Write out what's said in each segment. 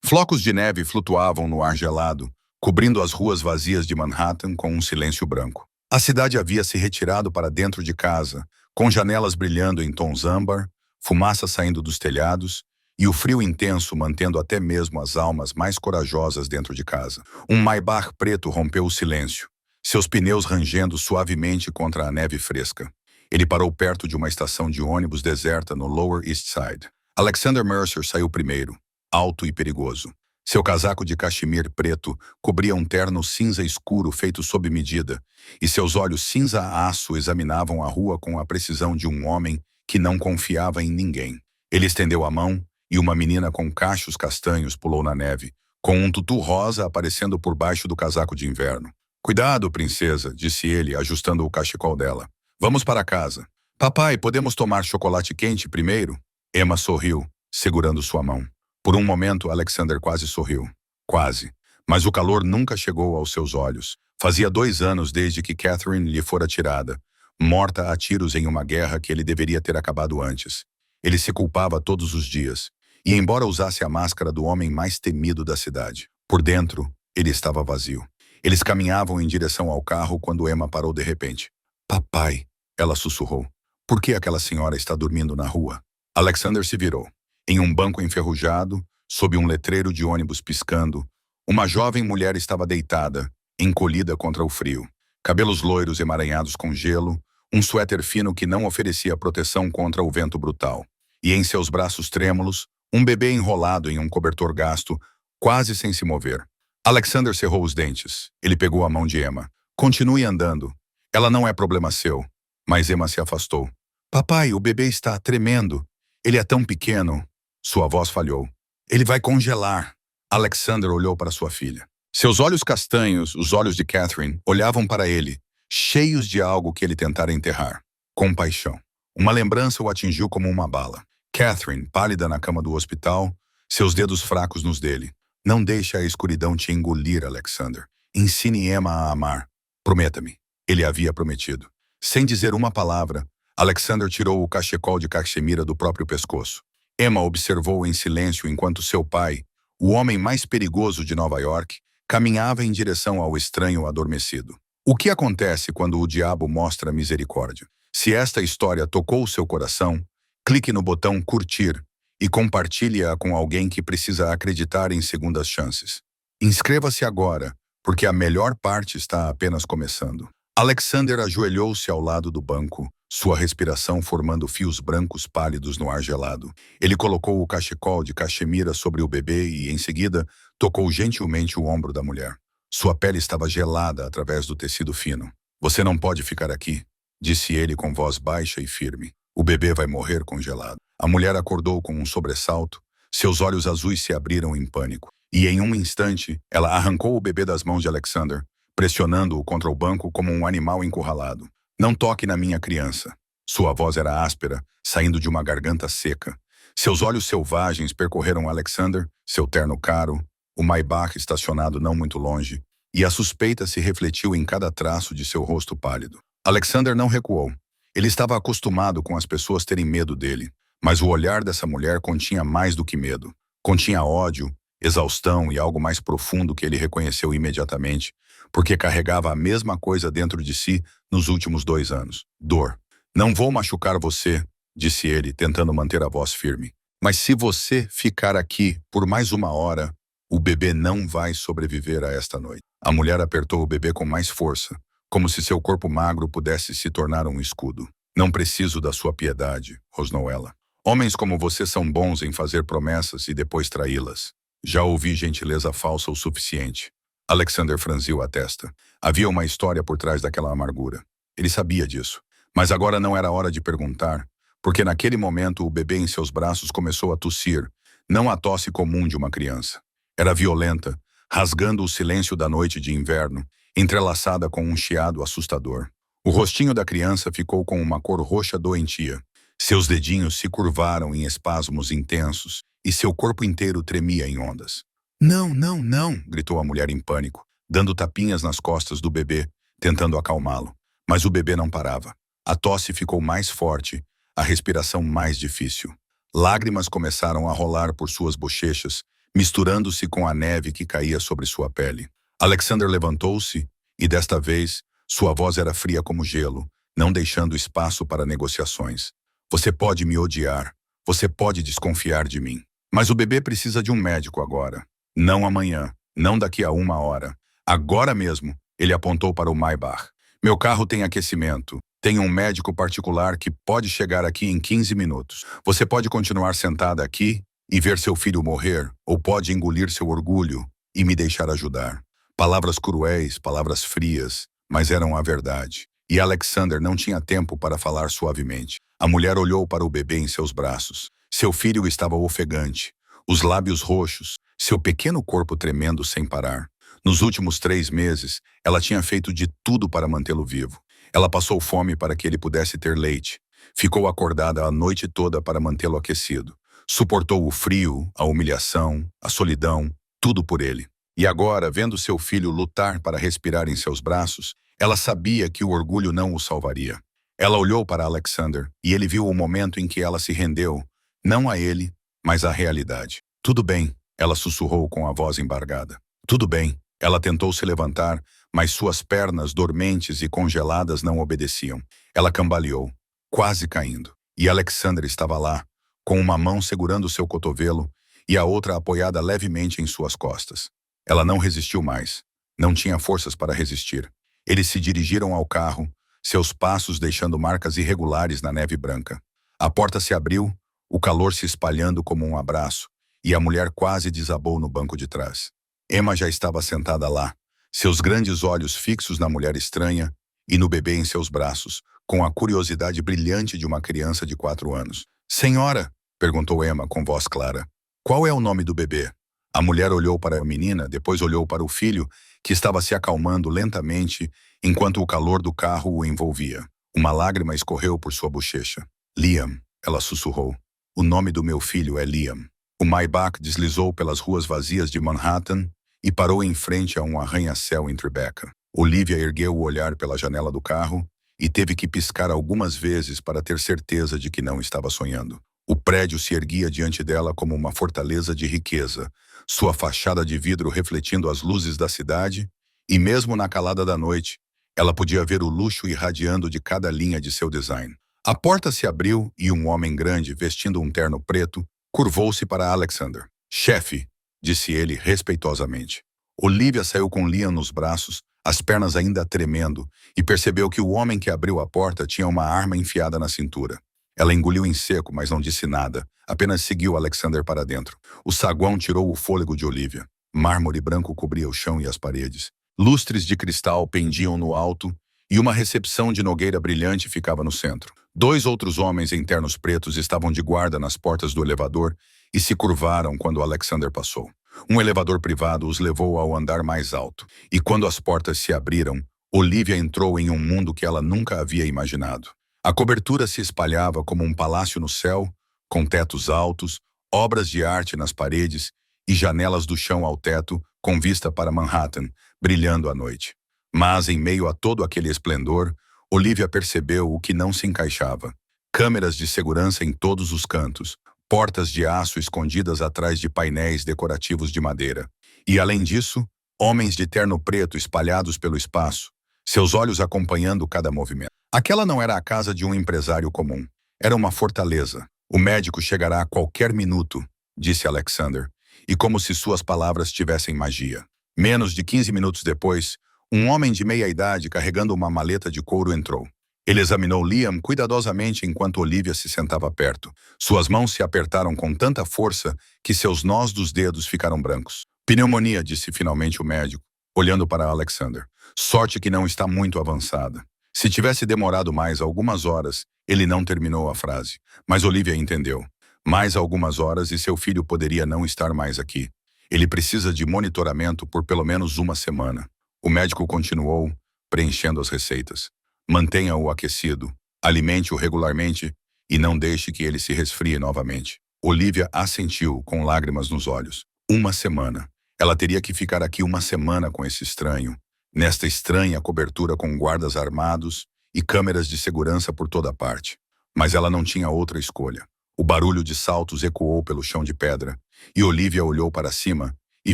Flocos de neve flutuavam no ar gelado, cobrindo as ruas vazias de Manhattan com um silêncio branco. A cidade havia se retirado para dentro de casa, com janelas brilhando em tons âmbar, fumaça saindo dos telhados e o frio intenso mantendo até mesmo as almas mais corajosas dentro de casa. Um Maybach preto rompeu o silêncio, seus pneus rangendo suavemente contra a neve fresca. Ele parou perto de uma estação de ônibus deserta no Lower East Side. Alexander Mercer saiu primeiro, alto e perigoso. Seu casaco de cachemir preto cobria um terno cinza escuro feito sob medida, e seus olhos cinza-aço examinavam a rua com a precisão de um homem que não confiava em ninguém. Ele estendeu a mão e uma menina com cachos castanhos pulou na neve, com um tutu rosa aparecendo por baixo do casaco de inverno. "Cuidado, princesa", disse ele, ajustando o cachecol dela. "Vamos para casa." "Papai, podemos tomar chocolate quente primeiro?" Emma sorriu, segurando sua mão. Por um momento, Alexander quase sorriu. Quase. Mas o calor nunca chegou aos seus olhos. Fazia 2 anos desde que Catherine lhe fora tirada, morta a tiros em uma guerra que ele deveria ter acabado antes. Ele se culpava todos os dias. E embora usasse a máscara do homem mais temido da cidade, por dentro, ele estava vazio. Eles caminhavam em direção ao carro quando Emma parou de repente. "Papai", ela sussurrou. "Por que aquela senhora está dormindo na rua?" Alexander se virou. Em um banco enferrujado, sob um letreiro de ônibus piscando, uma jovem mulher estava deitada, encolhida contra o frio. Cabelos loiros emaranhados com gelo, um suéter fino que não oferecia proteção contra o vento brutal. E em seus braços trêmulos, um bebê enrolado em um cobertor gasto, quase sem se mover. Alexander cerrou os dentes. Ele pegou a mão de Emma. "Continue andando. Ela não é problema seu." Mas Emma se afastou. "Papai, o bebê está tremendo. Ele é tão pequeno." Sua voz falhou. "Ele vai congelar." Alexander olhou para sua filha. Seus olhos castanhos, os olhos de Catherine, olhavam para ele, cheios de algo que ele tentara enterrar. Compaixão. Uma lembrança o atingiu como uma bala. Catherine, pálida na cama do hospital, seus dedos fracos nos dele. "Não deixe a escuridão te engolir, Alexander. Ensine Emma a amar. Prometa-me." Ele havia prometido. Sem dizer uma palavra, Alexander tirou o cachecol de cachemira do próprio pescoço. Emma observou em silêncio enquanto seu pai, o homem mais perigoso de Nova York, caminhava em direção ao estranho adormecido. O que acontece quando o diabo mostra misericórdia? Se esta história tocou seu coração, clique no botão curtir e compartilhe-a com alguém que precisa acreditar em segundas chances. Inscreva-se agora, porque a melhor parte está apenas começando. Alexander ajoelhou-se ao lado do banco, sua respiração formando fios brancos pálidos no ar gelado. Ele colocou o cachecol de cachemira sobre o bebê e, em seguida, tocou gentilmente o ombro da mulher. Sua pele estava gelada através do tecido fino. "Você não pode ficar aqui", disse ele com voz baixa e firme. "O bebê vai morrer congelado." A mulher acordou com um sobressalto, seus olhos azuis se abriram em pânico. E em um instante, ela arrancou o bebê das mãos de Alexander, pressionando-o contra o banco como um animal encurralado. "Não toque na minha criança." Sua voz era áspera, saindo de uma garganta seca. Seus olhos selvagens percorreram Alexander, seu terno caro, o Maybach estacionado não muito longe, e a suspeita se refletiu em cada traço de seu rosto pálido. Alexander não recuou. Ele estava acostumado com as pessoas terem medo dele, mas o olhar dessa mulher continha mais do que medo. Continha ódio, exaustão e algo mais profundo que ele reconheceu imediatamente, porque carregava a mesma coisa dentro de si nos últimos 2 anos. Dor. "Não vou machucar você", disse ele, tentando manter a voz firme. "Mas se você ficar aqui por mais 1 hora, o bebê não vai sobreviver a esta noite." A mulher apertou o bebê com mais força, como se seu corpo magro pudesse se tornar um escudo. "Não preciso da sua piedade", rosnou ela. "Homens como você são bons em fazer promessas e depois traí-las. Já ouvi gentileza falsa o suficiente." Alexander franziu a testa. Havia uma história por trás daquela amargura. Ele sabia disso. Mas agora não era hora de perguntar, porque naquele momento o bebê em seus braços começou a tossir, não a tosse comum de uma criança. Era violenta, rasgando o silêncio da noite de inverno, entrelaçada com um chiado assustador. O rostinho da criança ficou com uma cor roxa doentia. Seus dedinhos se curvaram em espasmos intensos e seu corpo inteiro tremia em ondas. "Não, não, não!" gritou a mulher em pânico, dando tapinhas nas costas do bebê, tentando acalmá-lo. Mas o bebê não parava. A tosse ficou mais forte, a respiração mais difícil. Lágrimas começaram a rolar por suas bochechas, misturando-se com a neve que caía sobre sua pele. Alexander levantou-se e, desta vez, sua voz era fria como gelo, não deixando espaço para negociações. Você pode me odiar, você pode desconfiar de mim. Mas o bebê precisa de um médico agora. Não amanhã, não daqui a 1 hora. Agora mesmo, ele apontou para o Maybach. Meu carro tem aquecimento. Tem um médico particular que pode chegar aqui em 15 minutos. Você pode continuar sentada aqui e ver seu filho morrer, ou pode engolir seu orgulho e me deixar ajudar. Palavras cruéis, palavras frias, mas eram a verdade. E Alexander não tinha tempo para falar suavemente. A mulher olhou para o bebê em seus braços. Seu filho estava ofegante, os lábios roxos, seu pequeno corpo tremendo sem parar. Nos últimos 3 meses, ela tinha feito de tudo para mantê-lo vivo. Ela passou fome para que ele pudesse ter leite. Ficou acordada a noite toda para mantê-lo aquecido. Suportou o frio, a humilhação, a solidão, tudo por ele. E agora, vendo seu filho lutar para respirar em seus braços, ela sabia que o orgulho não o salvaria. Ela olhou para Alexander e ele viu o momento em que ela se rendeu, não a ele, mas à realidade. Tudo bem, ela sussurrou com a voz embargada. Tudo bem. Ela tentou se levantar, mas suas pernas dormentes e congeladas não obedeciam. Ela cambaleou, quase caindo. E Alexander estava lá, com uma mão segurando seu cotovelo e a outra apoiada levemente em suas costas. Ela não resistiu mais. Não tinha forças para resistir. Eles se dirigiram ao carro, seus passos deixando marcas irregulares na neve branca. A porta se abriu, o calor se espalhando como um abraço, e a mulher quase desabou no banco de trás. Emma já estava sentada lá, seus grandes olhos fixos na mulher estranha e no bebê em seus braços, com a curiosidade brilhante de uma criança de 4 anos. Senhora, perguntou Emma com voz clara, qual é o nome do bebê? A mulher olhou para a menina, depois olhou para o filho, que estava se acalmando lentamente enquanto o calor do carro o envolvia. Uma lágrima escorreu por sua bochecha. Liam, ela sussurrou. O nome do meu filho é Liam. O Maybach deslizou pelas ruas vazias de Manhattan e parou em frente a um arranha-céu em Tribeca. Olivia ergueu o olhar pela janela do carro e teve que piscar algumas vezes para ter certeza de que não estava sonhando. O prédio se erguia diante dela como uma fortaleza de riqueza, sua fachada de vidro refletindo as luzes da cidade, e mesmo na calada da noite, ela podia ver o luxo irradiando de cada linha de seu design. A porta se abriu e um homem grande, vestindo um terno preto, curvou-se para Alexander. Chefe, disse ele respeitosamente. Olivia saiu com Liam nos braços, as pernas ainda tremendo, e percebeu que o homem que abriu a porta tinha uma arma enfiada na cintura. Ela engoliu em seco, mas não disse nada, apenas seguiu Alexander para dentro. O saguão tirou o fôlego de Olivia. Mármore branco cobria o chão e as paredes. Lustres de cristal pendiam no alto, e uma recepção de nogueira brilhante ficava no centro. 2 outros homens em ternos pretos estavam de guarda nas portas do elevador e se curvaram quando Alexander passou. Um elevador privado os levou ao andar mais alto, e quando as portas se abriram, Olivia entrou em um mundo que ela nunca havia imaginado. A cobertura se espalhava como um palácio no céu, com tetos altos, obras de arte nas paredes e janelas do chão ao teto, com vista para Manhattan, brilhando à noite. Mas, em meio a todo aquele esplendor, Olivia percebeu o que não se encaixava. Câmeras de segurança em todos os cantos, portas de aço escondidas atrás de painéis decorativos de madeira. E, além disso, homens de terno preto espalhados pelo espaço, seus olhos acompanhando cada movimento. Aquela não era a casa de um empresário comum. Era uma fortaleza. O médico chegará a qualquer minuto, disse Alexander, e como se suas palavras tivessem magia. Menos de 15 minutos depois, um homem de meia-idade carregando uma maleta de couro entrou. Ele examinou Liam cuidadosamente enquanto Olivia se sentava perto. Suas mãos se apertaram com tanta força que seus nós dos dedos ficaram brancos. Pneumonia, disse finalmente o médico, olhando para Alexander. Sorte que não está muito avançada. Se tivesse demorado mais algumas horas, ele não terminou a frase. Mas Olivia entendeu. Mais algumas horas e seu filho poderia não estar mais aqui. Ele precisa de monitoramento por pelo menos 1 semana. O médico continuou, preenchendo as receitas. Mantenha-o aquecido, alimente-o regularmente e não deixe que ele se resfrie novamente. Olivia assentiu, com lágrimas nos olhos. 1 semana. Ela teria que ficar aqui 1 semana com esse estranho, nesta estranha cobertura com guardas armados e câmeras de segurança por toda parte. Mas ela não tinha outra escolha. O barulho de saltos ecoou pelo chão de pedra, e Olivia olhou para cima e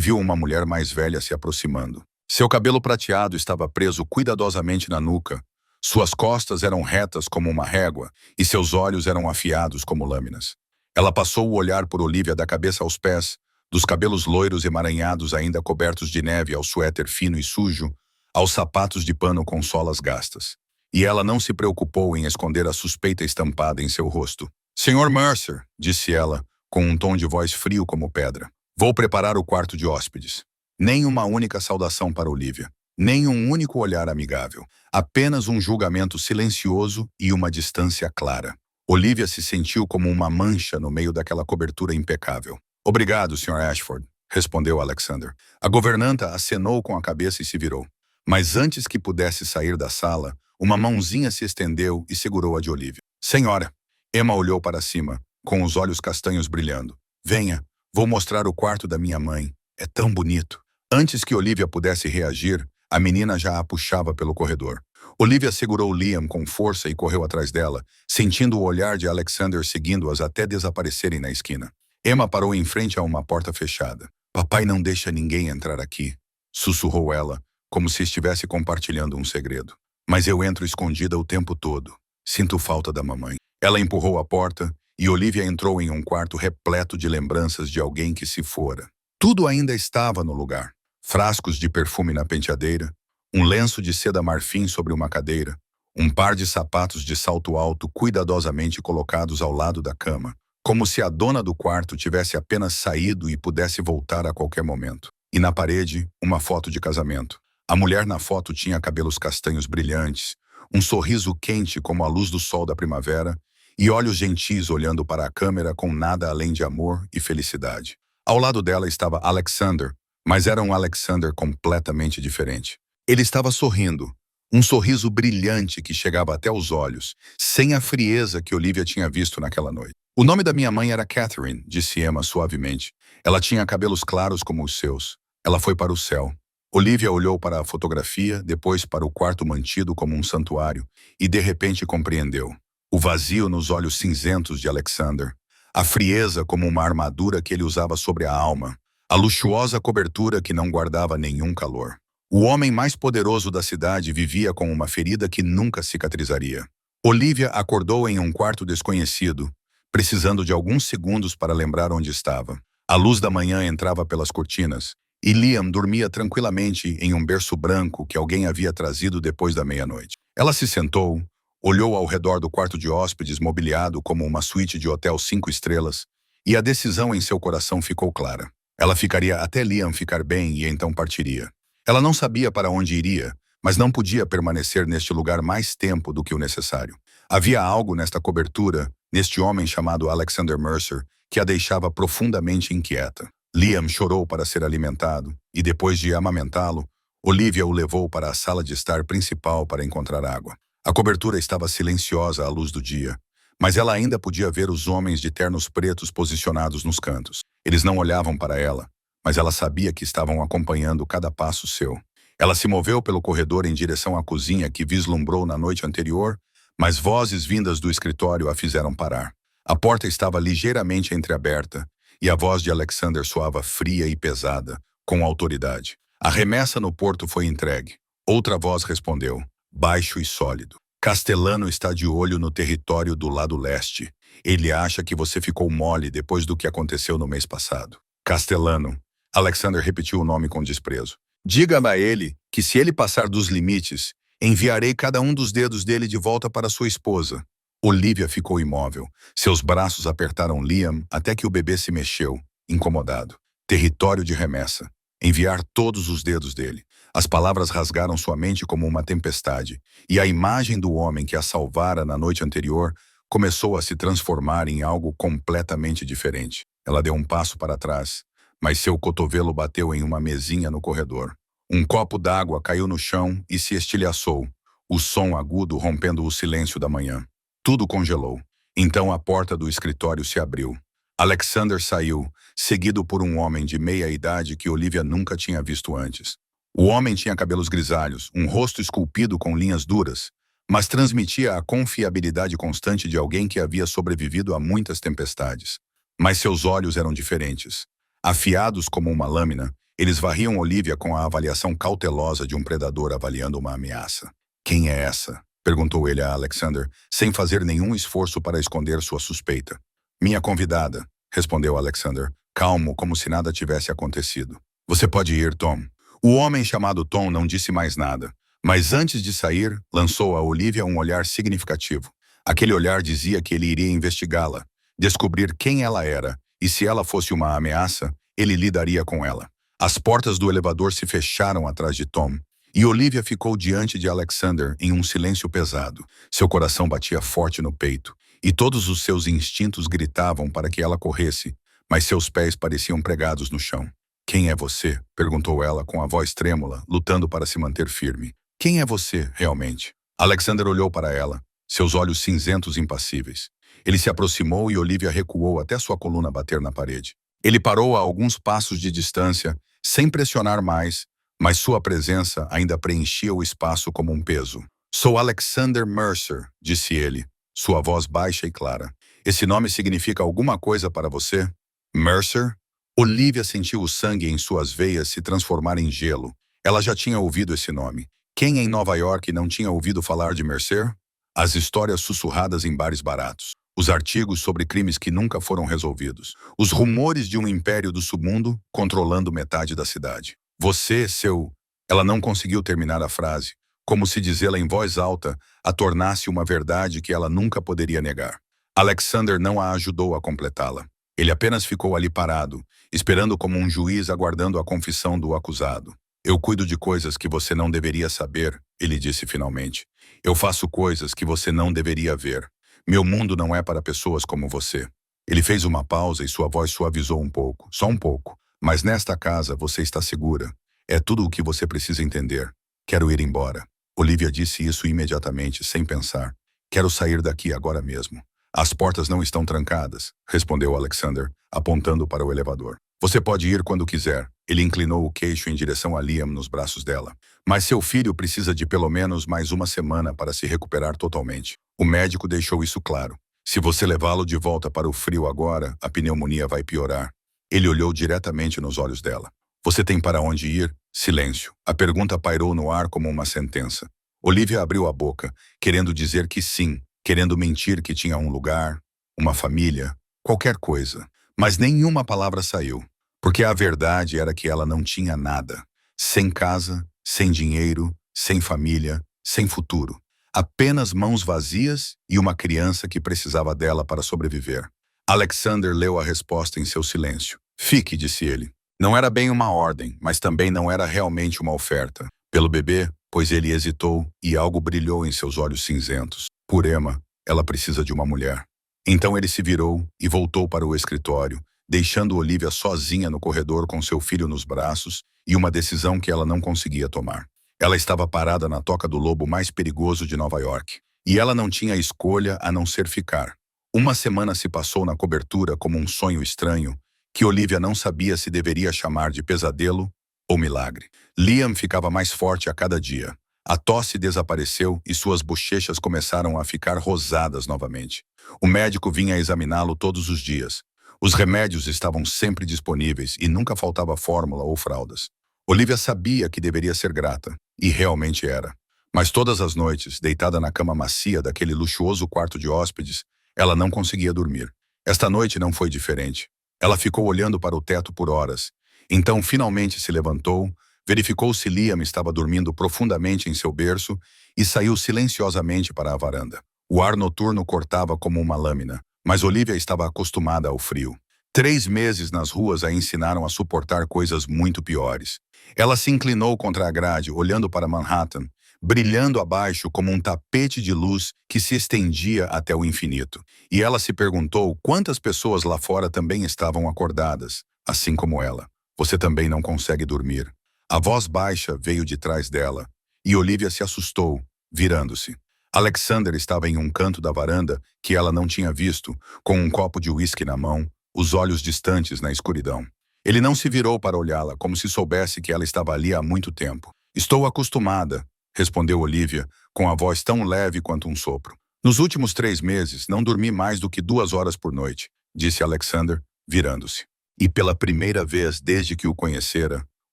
viu uma mulher mais velha se aproximando. Seu cabelo prateado estava preso cuidadosamente na nuca, suas costas eram retas como uma régua e seus olhos eram afiados como lâminas. Ela passou o olhar por Olivia da cabeça aos pés, dos cabelos loiros emaranhados ainda cobertos de neve ao suéter fino e sujo, aos sapatos de pano com solas gastas. E ela não se preocupou em esconder a suspeita estampada em seu rosto. "Senhor Mercer", disse ela, com um tom de voz frio como pedra. "Vou preparar o quarto de hóspedes." Nem uma única saudação para Olivia. Nem um único olhar amigável. Apenas um julgamento silencioso e uma distância clara. Olivia se sentiu como uma mancha no meio daquela cobertura impecável. "Obrigado, Sr. Ashford", respondeu Alexander. A governanta acenou com a cabeça e se virou. Mas antes que pudesse sair da sala, uma mãozinha se estendeu e segurou a de Olivia. "Senhora." Emma olhou para cima, com os olhos castanhos brilhando. "Venha, vou mostrar o quarto da minha mãe. É tão bonito." Antes que Olivia pudesse reagir, a menina já a puxava pelo corredor. Olivia segurou Liam com força e correu atrás dela, sentindo o olhar de Alexander seguindo-as até desaparecerem na esquina. Emma parou em frente a uma porta fechada. "Papai não deixa ninguém entrar aqui", sussurrou ela, como se estivesse compartilhando um segredo. "Mas eu entro escondida o tempo todo. Sinto falta da mamãe." Ela empurrou a porta e Olivia entrou em um quarto repleto de lembranças de alguém que se fora. Tudo ainda estava no lugar. Frascos de perfume na penteadeira, um lenço de seda marfim sobre uma cadeira, um par de sapatos de salto alto cuidadosamente colocados ao lado da cama, como se a dona do quarto tivesse apenas saído e pudesse voltar a qualquer momento. E na parede, uma foto de casamento. A mulher na foto tinha cabelos castanhos brilhantes, um sorriso quente como a luz do sol da primavera e olhos gentis olhando para a câmera com nada além de amor e felicidade. Ao lado dela estava Alexander, mas era um Alexander completamente diferente. Ele estava sorrindo, um sorriso brilhante que chegava até os olhos, sem a frieza que Olivia tinha visto naquela noite. "O nome da minha mãe era Catherine", disse Emma suavemente. "Ela tinha cabelos claros como os seus. Ela foi para o céu." Olivia olhou para a fotografia, depois para o quarto mantido como um santuário, e de repente compreendeu. O vazio nos olhos cinzentos de Alexander, a frieza como uma armadura que ele usava sobre a alma, a luxuosa cobertura que não guardava nenhum calor. O homem mais poderoso da cidade vivia com uma ferida que nunca cicatrizaria. Olivia acordou em um quarto desconhecido, precisando de alguns segundos para lembrar onde estava. A luz da manhã entrava pelas cortinas, e Liam dormia tranquilamente em um berço branco que alguém havia trazido depois da meia-noite. Ela se sentou, olhou ao redor do quarto de hóspedes mobiliado como uma suíte de hotel 5 estrelas, e a decisão em seu coração ficou clara. Ela ficaria até Liam ficar bem e então partiria. Ela não sabia para onde iria, mas não podia permanecer neste lugar mais tempo do que o necessário. Havia algo nesta cobertura, neste homem chamado Alexander Mercer, que a deixava profundamente inquieta. Liam chorou para ser alimentado, e depois de amamentá-lo, Olivia o levou para a sala de estar principal para encontrar água. A cobertura estava silenciosa à luz do dia, mas ela ainda podia ver os homens de ternos pretos posicionados nos cantos. Eles não olhavam para ela, mas ela sabia que estavam acompanhando cada passo seu. Ela se moveu pelo corredor em direção à cozinha que vislumbrou na noite anterior, mas vozes vindas do escritório a fizeram parar. A porta estava ligeiramente entreaberta, e a voz de Alexander soava fria e pesada, com autoridade. A remessa no porto foi entregue. Outra voz respondeu, baixo e sólido. "Castellano está de olho no território do lado leste. Ele acha que você ficou mole depois do que aconteceu no mês passado." "Castellano." Alexander repetiu o nome com desprezo. "Diga-me a ele que se ele passar dos limites, enviarei cada um dos dedos dele de volta para sua esposa." Olivia ficou imóvel. Seus braços apertaram Liam até que o bebê se mexeu, incomodado. Território de remessa. Enviar todos os dedos dele. As palavras rasgaram sua mente como uma tempestade, e a imagem do homem que a salvara na noite anterior começou a se transformar em algo completamente diferente. Ela deu um passo para trás, mas seu cotovelo bateu em uma mesinha no corredor. Um copo d'água caiu no chão e se estilhaçou, o som agudo rompendo o silêncio da manhã. Tudo congelou. Então a porta do escritório se abriu. Alexander saiu, seguido por um homem de meia-idade que Olivia nunca tinha visto antes. O homem tinha cabelos grisalhos, um rosto esculpido com linhas duras, mas transmitia a confiabilidade constante de alguém que havia sobrevivido a muitas tempestades. Mas seus olhos eram diferentes. Afiados como uma lâmina, eles varriam Olivia com a avaliação cautelosa de um predador avaliando uma ameaça. Quem é essa? Perguntou ele a Alexander, sem fazer nenhum esforço para esconder sua suspeita. Minha convidada, respondeu Alexander, calmo como se nada tivesse acontecido. Você pode ir, Tom. O homem chamado Tom não disse mais nada, mas antes de sair, lançou a Olivia um olhar significativo. Aquele olhar dizia que ele iria investigá-la, descobrir quem ela era, e se ela fosse uma ameaça, ele lidaria com ela. As portas do elevador se fecharam atrás de Tom, e Olivia ficou diante de Alexander em um silêncio pesado. Seu coração batia forte no peito, e todos os seus instintos gritavam para que ela corresse, mas seus pés pareciam pregados no chão. Quem é você? Perguntou ela com a voz trêmula, lutando para se manter firme. Quem é você, realmente? Alexander olhou para ela, seus olhos cinzentos impassíveis. Ele se aproximou e Olivia recuou até sua coluna bater na parede. Ele parou a alguns passos de distância, sem pressionar mais, mas sua presença ainda preenchia o espaço como um peso. Sou Alexander Mercer, disse ele, sua voz baixa e clara. Esse nome significa alguma coisa para você? Mercer? Olivia sentiu o sangue em suas veias se transformar em gelo. Ela já tinha ouvido esse nome. Quem em Nova York não tinha ouvido falar de Mercer? As histórias sussurradas em bares baratos. Os artigos sobre crimes que nunca foram resolvidos. Os rumores de um império do submundo controlando metade da cidade. Você, seu... Ela não conseguiu terminar a frase, como se dizê-la em voz alta a tornasse uma verdade que ela nunca poderia negar. Alexander não a ajudou a completá-la. Ele apenas ficou ali parado, esperando como um juiz aguardando a confissão do acusado. Eu cuido de coisas que você não deveria saber, ele disse finalmente. Eu faço coisas que você não deveria ver. Meu mundo não é para pessoas como você. Ele fez uma pausa e sua voz suavizou um pouco, só um pouco. Mas nesta casa você está segura. É tudo o que você precisa entender. Quero ir embora. Olivia disse isso imediatamente, sem pensar. Quero sair daqui agora mesmo. As portas não estão trancadas, respondeu Alexander, apontando para o elevador. Você pode ir quando quiser. Ele inclinou o queixo em direção a Liam nos braços dela. Mas seu filho precisa de pelo menos mais uma semana para se recuperar totalmente. O médico deixou isso claro. Se você levá-lo de volta para o frio agora, a pneumonia vai piorar. Ele olhou diretamente nos olhos dela. Você tem para onde ir? Silêncio. A pergunta pairou no ar como uma sentença. Olivia abriu a boca, querendo dizer que sim, querendo mentir que tinha um lugar, uma família, qualquer coisa. Mas nenhuma palavra saiu, porque a verdade era que ela não tinha nada. Sem casa, sem dinheiro, sem família, sem futuro. Apenas mãos vazias e uma criança que precisava dela para sobreviver. Alexander leu a resposta em seu silêncio. Fique, disse ele. Não era bem uma ordem, mas também não era realmente uma oferta. Pelo bebê, pois ele hesitou e algo brilhou em seus olhos cinzentos. Por Emma, ela precisa de uma mulher. Então ele se virou e voltou para o escritório, deixando Olivia sozinha no corredor com seu filho nos braços e uma decisão que ela não conseguia tomar. Ela estava parada na toca do lobo mais perigoso de Nova York, e ela não tinha escolha a não ser ficar. Uma semana se passou na cobertura como um sonho estranho, que Olivia não sabia se deveria chamar de pesadelo ou milagre. Liam ficava mais forte a cada dia. A tosse desapareceu e suas bochechas começaram a ficar rosadas novamente. O médico vinha examiná-lo todos os dias. Os remédios estavam sempre disponíveis e nunca faltava fórmula ou fraldas. Olivia sabia que deveria ser grata, e realmente era. Mas todas as noites, deitada na cama macia daquele luxuoso quarto de hóspedes, ela não conseguia dormir. Esta noite não foi diferente. Ela ficou olhando para o teto por horas. Então finalmente se levantou, verificou se Liam estava dormindo profundamente em seu berço e saiu silenciosamente para a varanda. O ar noturno cortava como uma lâmina, mas Olivia estava acostumada ao frio. 3 meses nas ruas a ensinaram a suportar coisas muito piores. Ela se inclinou contra a grade, olhando para Manhattan, brilhando abaixo como um tapete de luz que se estendia até o infinito. E ela se perguntou quantas pessoas lá fora também estavam acordadas, assim como ela. Você também não consegue dormir. A voz baixa veio de trás dela, e Olivia se assustou, virando-se. Alexander estava em um canto da varanda que ela não tinha visto, com um copo de uísque na mão, os olhos distantes na escuridão. Ele não se virou para olhá-la, como se soubesse que ela estava ali há muito tempo. Estou acostumada, respondeu Olivia, com a voz tão leve quanto um sopro. Nos últimos 3 meses, não dormi mais do que 2 horas por noite, disse Alexander, virando-se. E pela primeira vez desde que o conhecera,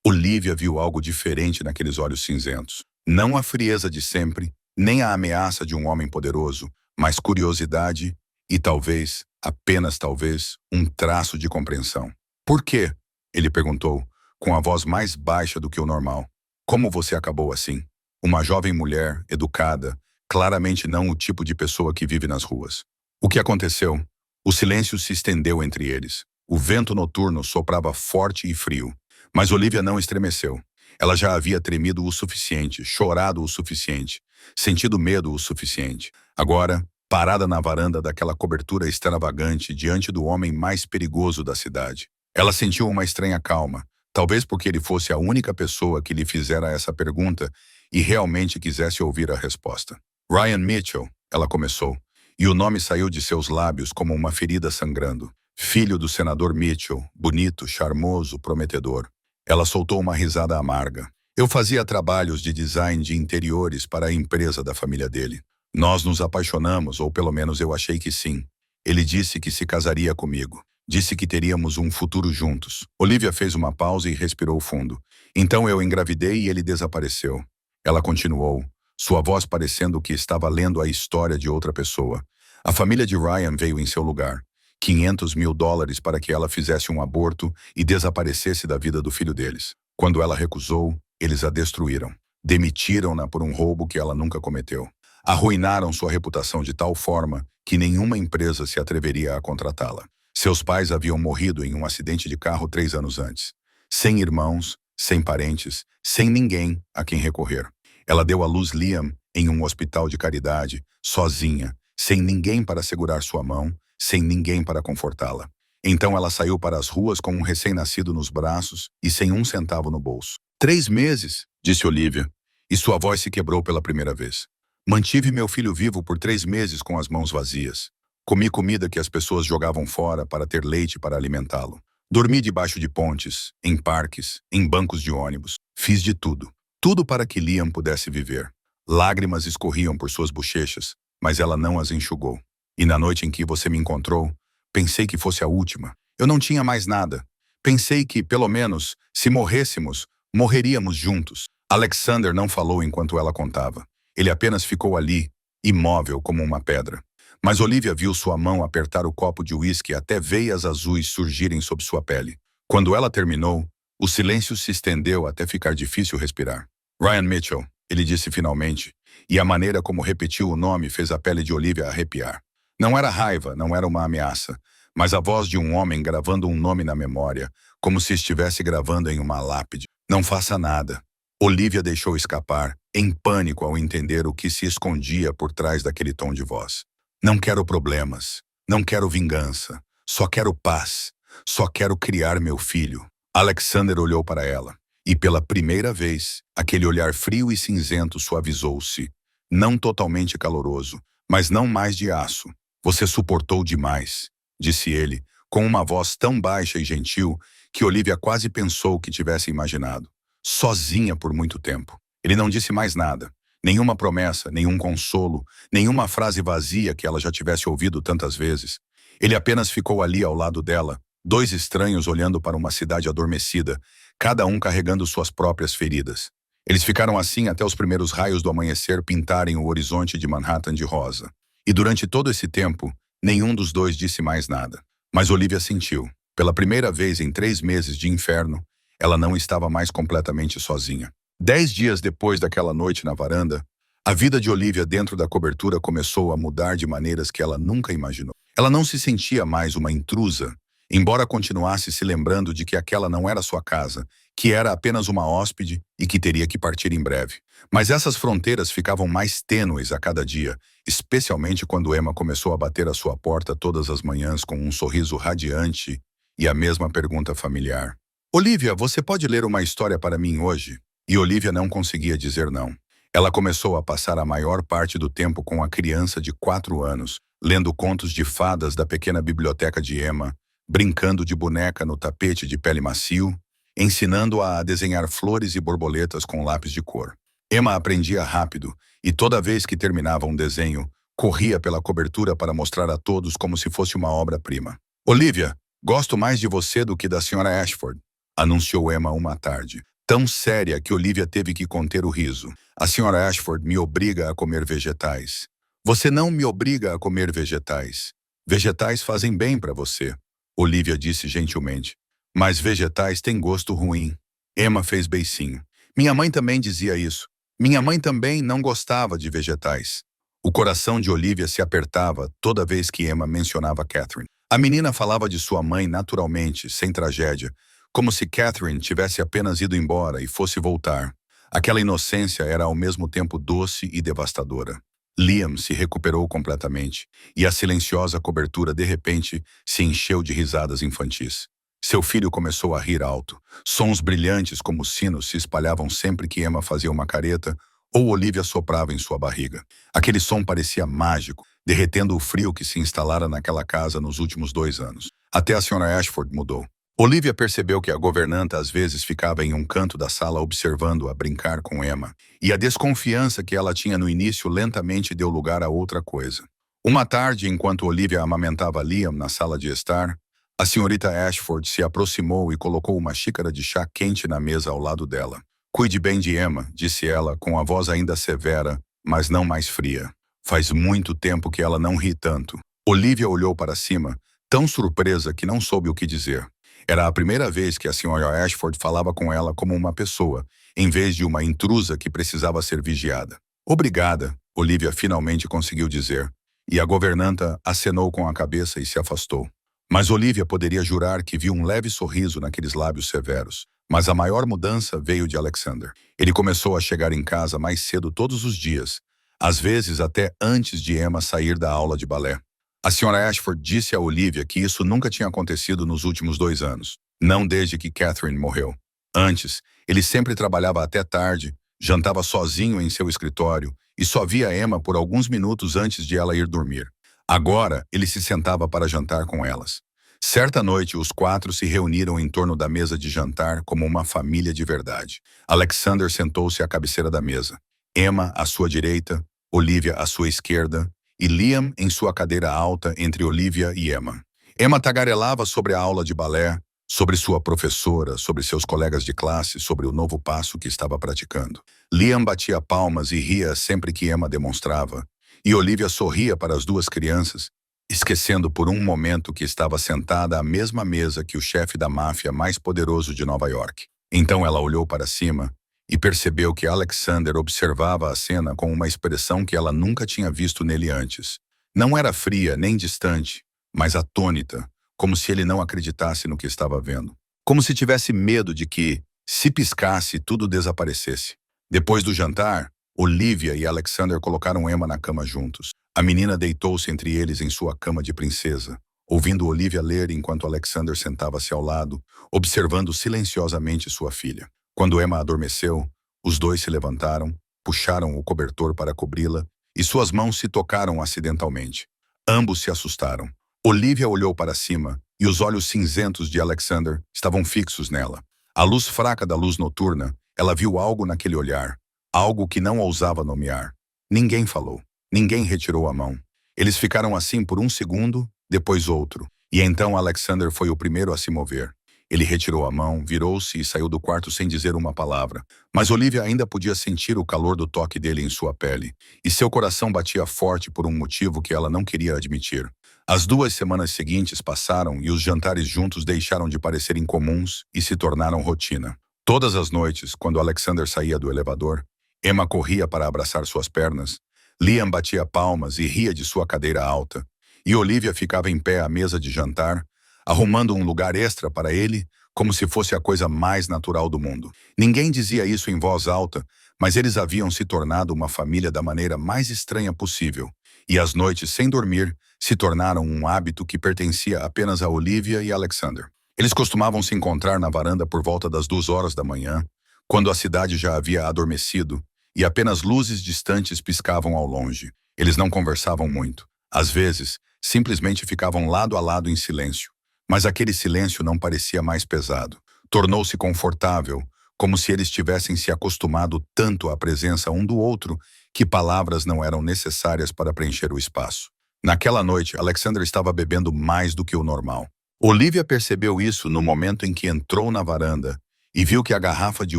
Olivia viu algo diferente naqueles olhos cinzentos. Não a frieza de sempre, nem a ameaça de um homem poderoso, mas curiosidade e talvez, apenas talvez, um traço de compreensão. Por quê? Ele perguntou, com a voz mais baixa do que o normal. Como você acabou assim? Uma jovem mulher, educada, claramente não o tipo de pessoa que vive nas ruas. O que aconteceu? O silêncio se estendeu entre eles. O vento noturno soprava forte e frio. Mas Olivia não estremeceu. Ela já havia tremido o suficiente, chorado o suficiente, sentido medo o suficiente. Agora, parada na varanda daquela cobertura extravagante diante do homem mais perigoso da cidade, ela sentiu uma estranha calma, talvez porque ele fosse a única pessoa que lhe fizera essa pergunta e realmente quisesse ouvir a resposta. Ryan Mitchell, ela começou, e o nome saiu de seus lábios como uma ferida sangrando. Filho do senador Mitchell, bonito, charmoso, prometedor. Ela soltou uma risada amarga. Eu fazia trabalhos de design de interiores para a empresa da família dele. Nós nos apaixonamos, ou pelo menos eu achei que sim. Ele disse que se casaria comigo. Disse que teríamos um futuro juntos. Olivia fez uma pausa e respirou fundo. Então eu engravidei e ele desapareceu. Ela continuou, sua voz parecendo que estava lendo a história de outra pessoa. A família de Ryan veio em seu lugar. $500 mil para que ela fizesse um aborto e desaparecesse da vida do filho deles. Quando ela recusou, eles a destruíram. Demitiram-na por um roubo que ela nunca cometeu. Arruinaram sua reputação de tal forma que nenhuma empresa se atreveria a contratá-la. Seus pais haviam morrido em um acidente de carro 3 anos antes. Sem irmãos, sem parentes, sem ninguém a quem recorrer. Ela deu à luz Liam em um hospital de caridade, sozinha, sem ninguém para segurar sua mão, sem ninguém para confortá-la. Então ela saiu para as ruas com um recém-nascido nos braços e sem um centavo no bolso. 3 meses, disse Olivia, e sua voz se quebrou pela primeira vez. Mantive meu filho vivo por 3 meses com as mãos vazias. Comi comida que as pessoas jogavam fora para ter leite para alimentá-lo. Dormi debaixo de pontes, em parques, em bancos de ônibus. Fiz de tudo. Tudo para que Liam pudesse viver. Lágrimas escorriam por suas bochechas, mas ela não as enxugou. E na noite em que você me encontrou, pensei que fosse a última. Eu não tinha mais nada. Pensei que, pelo menos, se morrêssemos, morreríamos juntos. Alexander não falou enquanto ela contava. Ele apenas ficou ali, imóvel como uma pedra. Mas Olivia viu sua mão apertar o copo de uísque até veias azuis surgirem sob sua pele. Quando ela terminou, o silêncio se estendeu até ficar difícil respirar. Ryan Mitchell, ele disse finalmente, e a maneira como repetiu o nome fez a pele de Olivia arrepiar. Não era raiva, não era uma ameaça, mas a voz de um homem gravando um nome na memória, como se estivesse gravando em uma lápide. Não faça nada. Olivia deixou escapar, em pânico ao entender o que se escondia por trás daquele tom de voz. Não quero problemas, não quero vingança, só quero paz, só quero criar meu filho. Alexander olhou para ela, e pela primeira vez, aquele olhar frio e cinzento suavizou-se, não totalmente caloroso, mas não mais de aço. Você suportou demais, disse ele, com uma voz tão baixa e gentil que Olivia quase pensou que tivesse imaginado. Sozinha por muito tempo. Ele não disse mais nada. Nenhuma promessa, nenhum consolo, nenhuma frase vazia que ela já tivesse ouvido tantas vezes. Ele apenas ficou ali ao lado dela, 2 estranhos olhando para uma cidade adormecida, cada um carregando suas próprias feridas. Eles ficaram assim até os primeiros raios do amanhecer pintarem o horizonte de Manhattan de rosa. E durante todo esse tempo, nenhum dos dois disse mais nada. Mas Olivia sentiu, pela primeira vez em 3 meses de inferno, ela não estava mais completamente sozinha. 10 dias depois daquela noite na varanda, a vida de Olivia dentro da cobertura começou a mudar de maneiras que ela nunca imaginou. Ela não se sentia mais uma intrusa, embora continuasse se lembrando de que aquela não era sua casa, que era apenas uma hóspede e que teria que partir em breve. Mas essas fronteiras ficavam mais tênues a cada dia, especialmente quando Emma começou a bater à sua porta todas as manhãs com um sorriso radiante e a mesma pergunta familiar. Olivia, você pode ler uma história para mim hoje? E Olivia não conseguia dizer não. Ela começou a passar a maior parte do tempo com a criança de 4 anos, lendo contos de fadas da pequena biblioteca de Emma, brincando de boneca no tapete de pele macio, ensinando-a a desenhar flores e borboletas com lápis de cor. Emma aprendia rápido e toda vez que terminava um desenho, corria pela cobertura para mostrar a todos como se fosse uma obra-prima. Olivia, Gosto mais de você do que da Sra. Ashford, anunciou Emma uma tarde, tão séria que Olivia teve que conter o riso. A Sra. Ashford me obriga a comer vegetais. Você não me obriga a comer vegetais. Vegetais fazem bem para você, Olivia disse gentilmente. Mas vegetais têm gosto ruim. Emma fez beicinho. Minha mãe também dizia isso. Minha mãe também não gostava de vegetais. O coração de Olivia se apertava toda vez que Emma mencionava Catherine. A menina falava de sua mãe naturalmente, sem tragédia, como se Catherine tivesse apenas ido embora e fosse voltar. Aquela inocência era ao mesmo tempo doce e devastadora. Liam se recuperou completamente, e a silenciosa cobertura de repente se encheu de risadas infantis. Seu filho começou a rir alto. Sons brilhantes como sinos se espalhavam sempre que Emma fazia uma careta ou Olivia soprava em sua barriga. Aquele som parecia mágico, derretendo o frio que se instalara naquela casa nos últimos 2 anos. Até a Sra. Ashford mudou. Olivia percebeu que a governanta às vezes ficava em um canto da sala observando-a brincar com Emma, e a desconfiança que ela tinha no início lentamente deu lugar a outra coisa. Uma tarde, enquanto Olivia amamentava Liam na sala de estar, a senhorita Ashford se aproximou e colocou uma xícara de chá quente na mesa ao lado dela. Cuide bem de Emma, disse ela, com a voz ainda severa, mas não mais fria. Faz muito tempo que ela não ri tanto. Olivia olhou para cima, tão surpresa que não soube o que dizer. Era a primeira vez que a senhora Ashford falava com ela como uma pessoa, em vez de uma intrusa que precisava ser vigiada. Obrigada, Olivia finalmente conseguiu dizer, e a governanta acenou com a cabeça e se afastou. Mas Olivia poderia jurar que viu um leve sorriso naqueles lábios severos. Mas a maior mudança veio de Alexander. Ele começou a chegar em casa mais cedo todos os dias, às vezes até antes de Emma sair da aula de balé. A Sra. Ashford disse a Olivia que isso nunca tinha acontecido nos últimos 2 anos, não desde que Catherine morreu. Antes, ele sempre trabalhava até tarde, jantava sozinho em seu escritório e só via Emma por alguns minutos antes de ela ir dormir. Agora, ele se sentava para jantar com elas. Certa noite, os 4 se reuniram em torno da mesa de jantar como uma família de verdade. Alexander sentou-se à cabeceira da mesa. Emma, à sua direita, Olivia, à sua esquerda, e Liam em sua cadeira alta entre Olivia e Emma. Emma tagarelava sobre a aula de balé, sobre sua professora, sobre seus colegas de classe, sobre o novo passo que estava praticando. Liam batia palmas e ria sempre que Emma demonstrava, e Olivia sorria para as 2 crianças, esquecendo por um momento que estava sentada à mesma mesa que o chefe da máfia mais poderoso de Nova York. Então ela olhou para cima e percebeu que Alexander observava a cena com uma expressão que ela nunca tinha visto nele antes. Não era fria nem distante, mas atônita, como se ele não acreditasse no que estava vendo. Como se tivesse medo de que, se piscasse, tudo desaparecesse. Depois do jantar, Olivia e Alexander colocaram Emma na cama juntos. A menina deitou-se entre eles em sua cama de princesa, ouvindo Olivia ler enquanto Alexander sentava-se ao lado, observando silenciosamente sua filha. Quando Emma adormeceu, os 2 se levantaram, puxaram o cobertor para cobri-la e suas mãos se tocaram acidentalmente. Ambos se assustaram. Olivia olhou para cima e os olhos cinzentos de Alexander estavam fixos nela. À luz fraca da luz noturna, ela viu algo naquele olhar, algo que não ousava nomear. Ninguém falou. Ninguém retirou a mão. Eles ficaram assim por um segundo, depois outro, e então Alexander foi o primeiro a se mover. Ele retirou a mão, virou-se e saiu do quarto sem dizer uma palavra, mas Olivia ainda podia sentir o calor do toque dele em sua pele, e seu coração batia forte por um motivo que ela não queria admitir. As 2 semanas seguintes passaram e os jantares juntos deixaram de parecer incomuns e se tornaram rotina. Todas as noites, quando Alexander saía do elevador, Emma corria para abraçar suas pernas, Liam batia palmas e ria de sua cadeira alta, e Olivia ficava em pé à mesa de jantar, arrumando um lugar extra para ele, como se fosse a coisa mais natural do mundo. Ninguém dizia isso em voz alta, mas eles haviam se tornado uma família da maneira mais estranha possível, e as noites sem dormir se tornaram um hábito que pertencia apenas a Olivia e Alexander. Eles costumavam se encontrar na varanda por volta das 2 horas da manhã, quando a cidade já havia adormecido, e apenas luzes distantes piscavam ao longe. Eles não conversavam muito. Às vezes, simplesmente ficavam lado a lado em silêncio. Mas aquele silêncio não parecia mais pesado. Tornou-se confortável, como se eles tivessem se acostumado tanto à presença um do outro que palavras não eram necessárias para preencher o espaço. Naquela noite, Alexander estava bebendo mais do que o normal. Olivia percebeu isso no momento em que entrou na varanda e viu que a garrafa de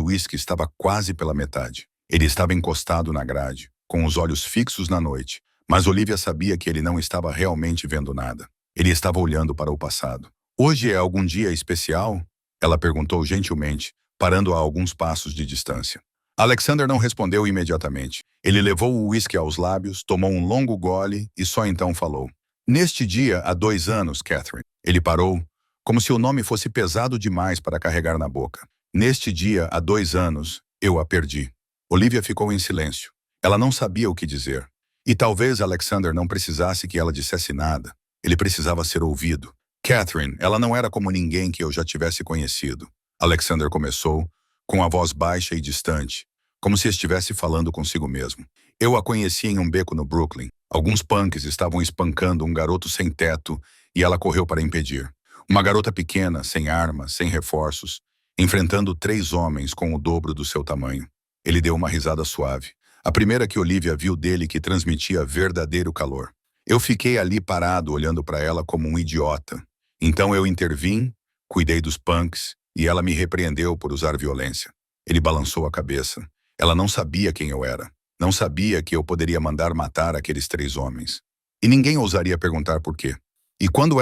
uísque estava quase pela metade. Ele estava encostado na grade, com os olhos fixos na noite, mas Olivia sabia que ele não estava realmente vendo nada. Ele estava olhando para o passado. Hoje é algum dia especial? Ela perguntou gentilmente, parando a alguns passos de distância. Alexander não respondeu imediatamente. Ele levou o uísque aos lábios, tomou um longo gole e só então falou. Neste dia, há 2 anos, Catherine. Ele parou, como se o nome fosse pesado demais para carregar na boca. Neste dia, há 2 anos, eu a perdi. Olivia ficou em silêncio. Ela não sabia o que dizer. E talvez Alexander não precisasse que ela dissesse nada. Ele precisava ser ouvido. Catherine, ela não era como ninguém que eu já tivesse conhecido. Alexander começou, com a voz baixa e distante, como se estivesse falando consigo mesmo. Eu a conheci em um beco no Brooklyn. Alguns punks estavam espancando um garoto sem teto e ela correu para impedir. Uma garota pequena, sem armas, sem reforços, enfrentando 3 homens com o dobro do seu tamanho. Ele deu uma risada suave. A primeira que Olivia viu dele que transmitia verdadeiro calor. Eu fiquei ali parado olhando para ela como um idiota. Então eu intervim, cuidei dos punks e ela me repreendeu por usar violência. Ele balançou a cabeça. Ela não sabia quem eu era. Não sabia que eu poderia mandar matar aqueles 3 homens. E ninguém ousaria perguntar por quê. E quando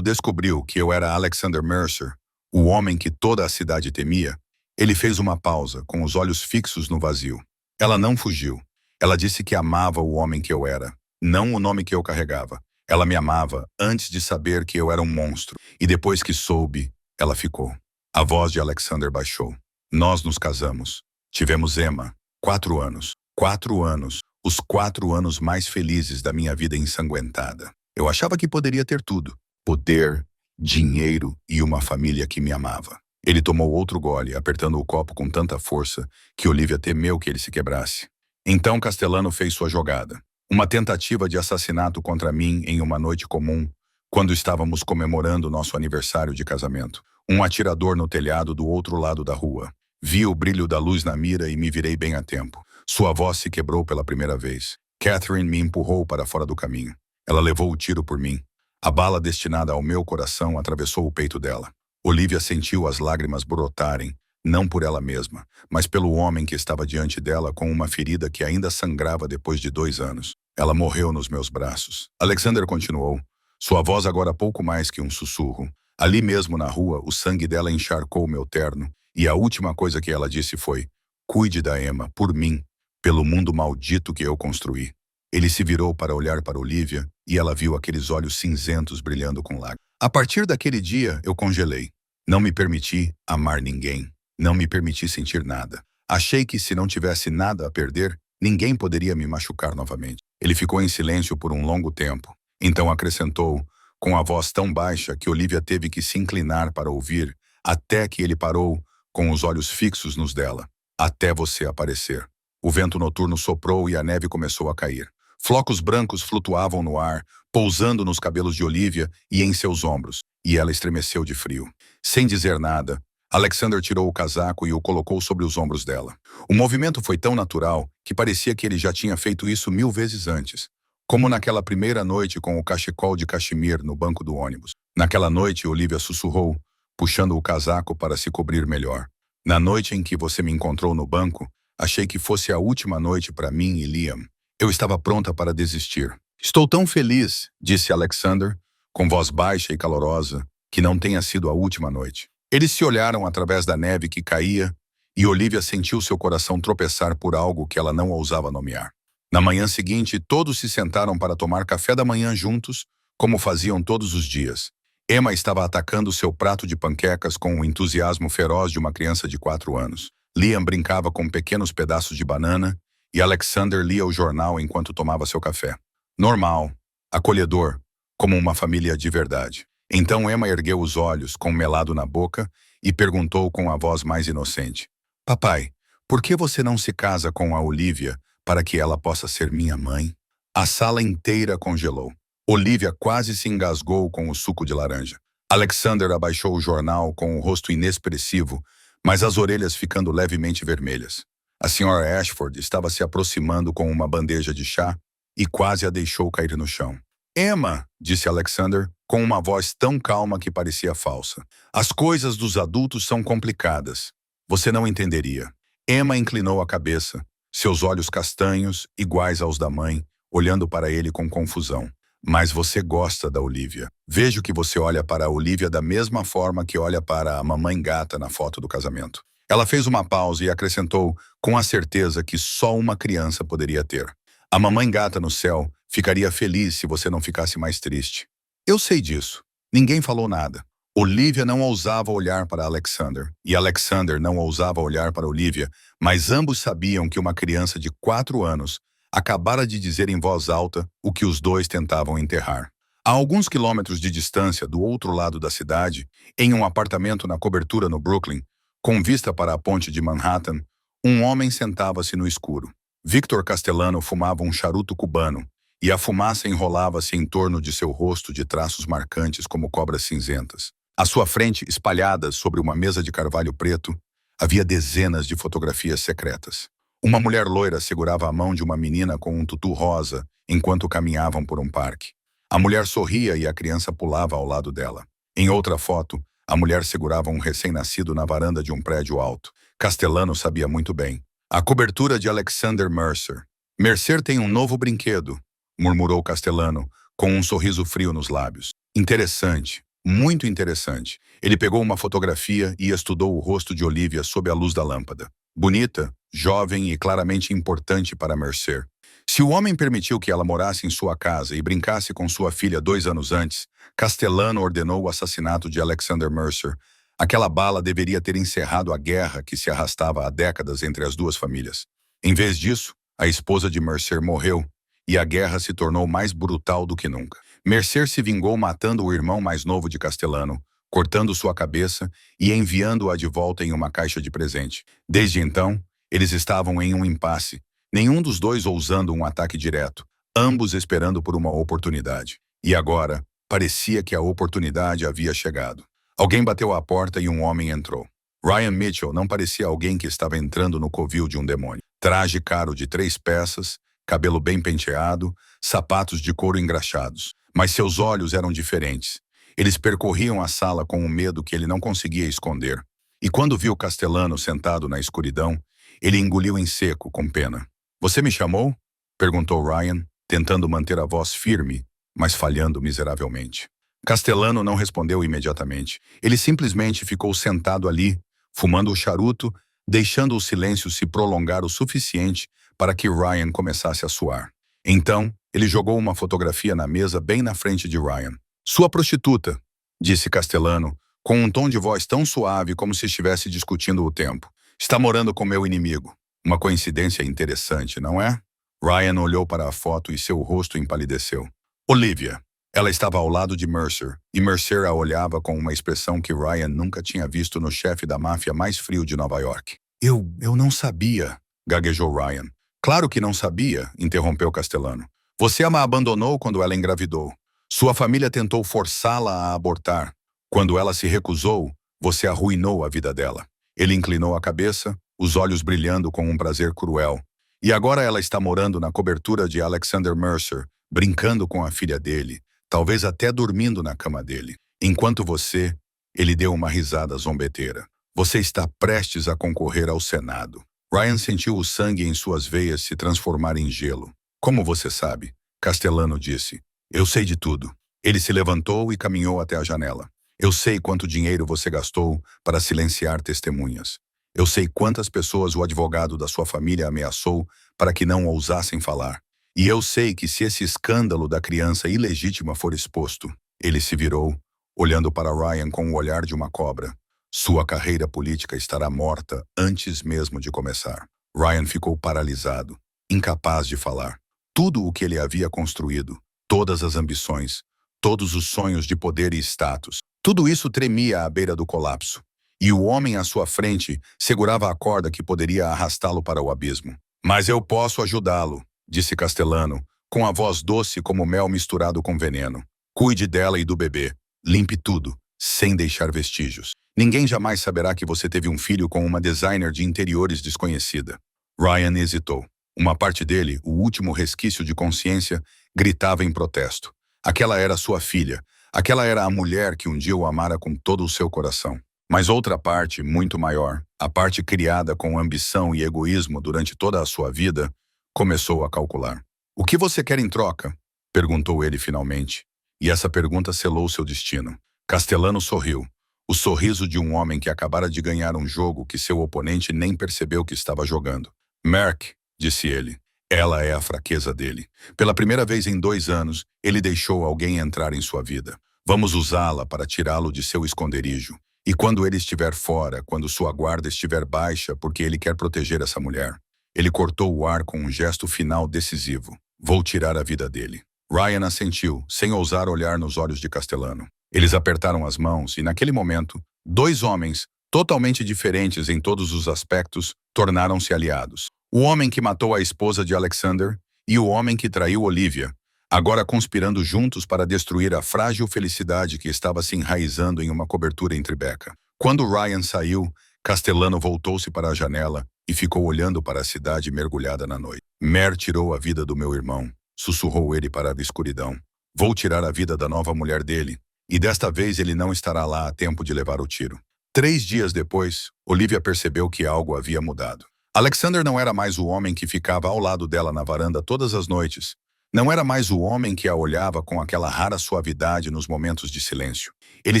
descobriu que eu era Alexander Mercer, o homem que toda a cidade temia, ele fez uma pausa, com os olhos fixos no vazio. Ela não fugiu. Ela disse que amava o homem que eu era, não o nome que eu carregava. Ela me amava antes de saber que eu era um monstro. E depois que soube, ela ficou. A voz de Alexander baixou. Nós nos casamos. Tivemos Emma. 4 anos. 4 anos. Os 4 anos mais felizes da minha vida ensanguentada. Eu achava que poderia ter tudo. Poder, dinheiro e uma família que me amava. Ele tomou outro gole, apertando o copo com tanta força que Olivia temeu que ele se quebrasse. Então Castellano fez sua jogada. Uma tentativa de assassinato contra mim em uma noite comum, quando estávamos comemorando nosso aniversário de casamento. Um atirador no telhado do outro lado da rua. Vi o brilho da luz na mira e me virei bem a tempo. Sua voz se quebrou pela primeira vez. Catherine me empurrou para fora do caminho. Ela levou o tiro por mim. A bala destinada ao meu coração atravessou o peito dela. Olivia sentiu as lágrimas brotarem, não por ela mesma, mas pelo homem que estava diante dela com uma ferida que ainda sangrava depois de 2 anos. Ela morreu nos meus braços. Alexander continuou, sua voz agora pouco mais que um sussurro. Ali mesmo na rua, o sangue dela encharcou meu terno, e a última coisa que ela disse foi, cuide da Emma, por mim, pelo mundo maldito que eu construí. Ele se virou para olhar para Olivia, e ela viu aqueles olhos cinzentos brilhando com lágrimas. A partir daquele dia, eu congelei. Não me permiti amar ninguém. Não me permiti sentir nada. Achei que se não tivesse nada a perder, ninguém poderia me machucar novamente. Ele ficou em silêncio por um longo tempo. Então acrescentou, com a voz tão baixa que Olivia teve que se inclinar para ouvir, até que ele parou, com os olhos fixos nos dela. Até você aparecer. O vento noturno soprou e a neve começou a cair. Flocos brancos flutuavam no ar, pousando nos cabelos de Olivia e em seus ombros, e ela estremeceu de frio. Sem dizer nada, Alexander tirou o casaco e o colocou sobre os ombros dela. O movimento foi tão natural que parecia que ele já tinha feito isso 1000 vezes antes. Como naquela primeira noite com o cachecol de cachemir no banco do ônibus. Naquela noite, Olivia sussurrou, puxando o casaco para se cobrir melhor. Na noite em que você me encontrou no banco, achei que fosse a última noite para mim e Liam. Eu estava pronta para desistir. Estou tão feliz, disse Alexander, com voz baixa e calorosa, que não tenha sido a última noite. Eles se olharam através da neve que caía e Olivia sentiu seu coração tropeçar por algo que ela não ousava nomear. Na manhã seguinte, todos se sentaram para tomar café da manhã juntos, como faziam todos os dias. Emma estava atacando seu prato de panquecas com o entusiasmo feroz de uma criança de 4 anos. Liam brincava com pequenos pedaços de banana e Alexander lia o jornal enquanto tomava seu café. Normal, acolhedor, como uma família de verdade. Então Emma ergueu os olhos, com melado na boca, e perguntou com a voz mais inocente. Papai, por que você não se casa com a Olivia para que ela possa ser minha mãe? A sala inteira congelou. Olivia quase se engasgou com o suco de laranja. Alexander abaixou o jornal com o rosto inexpressivo, mas as orelhas ficando levemente vermelhas. A senhora Ashford estava se aproximando com uma bandeja de chá e quase a deixou cair no chão. Emma, disse Alexander, com uma voz tão calma que parecia falsa. As coisas dos adultos são complicadas. Você não entenderia. Emma inclinou a cabeça, seus olhos castanhos, iguais aos da mãe, olhando para ele com confusão. Mas você gosta da Olivia. Vejo que você olha para a Olivia da mesma forma que olha para a mamãe gata na foto do casamento. Ela fez uma pausa e acrescentou com a certeza que só uma criança poderia ter. A mamãe gata no céu ficaria feliz se você não ficasse mais triste. Eu sei disso. Ninguém falou nada. Olivia não ousava olhar para Alexander, e Alexander não ousava olhar para Olivia, mas ambos sabiam que uma criança de 4 anos acabara de dizer em voz alta o que os dois tentavam enterrar. A alguns quilômetros de distância, do outro lado da cidade, em um apartamento na cobertura no Brooklyn, com vista para a ponte de Manhattan, um homem sentava-se no escuro. Victor Castellano fumava um charuto cubano, e a fumaça enrolava-se em torno de seu rosto de traços marcantes como cobras cinzentas. À sua frente, espalhadas sobre uma mesa de carvalho preto, havia dezenas de fotografias secretas. Uma mulher loira segurava a mão de uma menina com um tutu rosa enquanto caminhavam por um parque. A mulher sorria e a criança pulava ao lado dela. Em outra foto, a mulher segurava um recém-nascido na varanda de um prédio alto. Castellano sabia muito bem. A cobertura de Alexander Mercer. Mercer tem um novo brinquedo, murmurou Castellano, com um sorriso frio nos lábios. Interessante, muito interessante. Ele pegou uma fotografia e estudou o rosto de Olivia sob a luz da lâmpada. Bonita, jovem e claramente importante para Mercer. Se o homem permitiu que ela morasse em sua casa e brincasse com sua filha 2 anos antes, Castellano ordenou o assassinato de Alexander Mercer. Aquela bala deveria ter encerrado a guerra que se arrastava há décadas entre as duas famílias. Em vez disso, a esposa de Mercer morreu, e a guerra se tornou mais brutal do que nunca. Mercer se vingou matando o irmão mais novo de Castellano, cortando sua cabeça e enviando-a de volta em uma caixa de presente. Desde então, eles estavam em um impasse, nenhum dos dois ousando um ataque direto, ambos esperando por uma oportunidade. E agora, parecia que a oportunidade havia chegado. Alguém bateu à porta e um homem entrou. Ryan Mitchell não parecia alguém que estava entrando no covil de um demônio. Traje caro de 3 peças, cabelo bem penteado, sapatos de couro engraxados. Mas seus olhos eram diferentes. Eles percorriam a sala com um medo que ele não conseguia esconder. E quando viu Castellano sentado na escuridão, ele engoliu em seco, com pena. "Você me chamou?" perguntou Ryan, tentando manter a voz firme, mas falhando miseravelmente. Castellano não respondeu imediatamente. Ele simplesmente ficou sentado ali, fumando o charuto, deixando o silêncio se prolongar o suficiente para que Ryan começasse a suar. Então, ele jogou uma fotografia na mesa bem na frente de Ryan. "Sua prostituta", disse Castellano, com um tom de voz tão suave como se estivesse discutindo o tempo. "Está morando com meu inimigo. Uma coincidência interessante, não é?" Ryan olhou para a foto e seu rosto empalideceu. Olivia. Ela estava ao lado de Mercer, e Mercer a olhava com uma expressão que Ryan nunca tinha visto no chefe da máfia mais frio de Nova York. Eu não sabia", gaguejou Ryan. "Claro que não sabia", interrompeu Castellano. "Você a abandonou quando ela engravidou. Sua família tentou forçá-la a abortar. Quando ela se recusou, você arruinou a vida dela." Ele inclinou a cabeça, os olhos brilhando com um prazer cruel. "E agora ela está morando na cobertura de Alexander Mercer, brincando com a filha dele, talvez até dormindo na cama dele. Enquanto você..." Ele deu uma risada zombeteira. "Você está prestes a concorrer ao Senado." Ryan sentiu o sangue em suas veias se transformar em gelo. "Como você sabe?" Castellano disse. "Eu sei de tudo." Ele se levantou e caminhou até a janela. "Eu sei quanto dinheiro você gastou para silenciar testemunhas. Eu sei quantas pessoas o advogado da sua família ameaçou para que não ousassem falar. E eu sei que se esse escândalo da criança ilegítima for exposto..." Ele se virou, olhando para Ryan com o olhar de uma cobra. "Sua carreira política estará morta antes mesmo de começar." Ryan ficou paralisado, incapaz de falar. Tudo o que ele havia construído, todas as ambições, todos os sonhos de poder e status, tudo isso tremia à beira do colapso. E o homem à sua frente segurava a corda que poderia arrastá-lo para o abismo. "Mas eu posso ajudá-lo", disse Castellano, com a voz doce como mel misturado com veneno. "Cuide dela e do bebê. Limpe tudo, sem deixar vestígios. Ninguém jamais saberá que você teve um filho com uma designer de interiores desconhecida." Ryan hesitou. Uma parte dele, o último resquício de consciência, gritava em protesto. Aquela era sua filha, Aquela era a mulher que um dia o amara com todo o seu coração. Mas outra parte, muito maior, a parte criada com ambição e egoísmo durante toda a sua vida, começou a calcular. "O que você quer em troca?" perguntou ele finalmente. E essa pergunta selou seu destino. Castellano sorriu. O sorriso de um homem que acabara de ganhar um jogo que seu oponente nem percebeu que estava jogando. "Merc", disse ele. Ela é a fraqueza dele. Pela primeira vez em 2 anos, ele deixou alguém entrar em sua vida. Vamos usá-la para tirá-lo de seu esconderijo. E quando ele estiver fora, quando sua guarda estiver baixa, porque ele quer proteger essa mulher. Ele cortou o ar com um gesto final decisivo. "Vou tirar a vida dele." Ryan assentiu, sem ousar olhar nos olhos de Castellano. Eles apertaram as mãos e, naquele momento, 2 homens, totalmente diferentes em todos os aspectos, tornaram-se aliados. O homem que matou a esposa de Alexander e o homem que traiu Olivia, agora conspirando juntos para destruir a frágil felicidade que estava se enraizando em uma cobertura em Tribeca. Quando Ryan saiu, Castellano voltou-se para a janela e ficou olhando para a cidade mergulhada na noite. "Mer tirou a vida do meu irmão", sussurrou ele para a escuridão. "Vou tirar a vida da nova mulher dele, e desta vez ele não estará lá a tempo de levar o tiro." 3 dias depois, Olivia percebeu que algo havia mudado. Alexander não era mais o homem que ficava ao lado dela na varanda todas as noites. Não era mais o homem que a olhava com aquela rara suavidade nos momentos de silêncio. Ele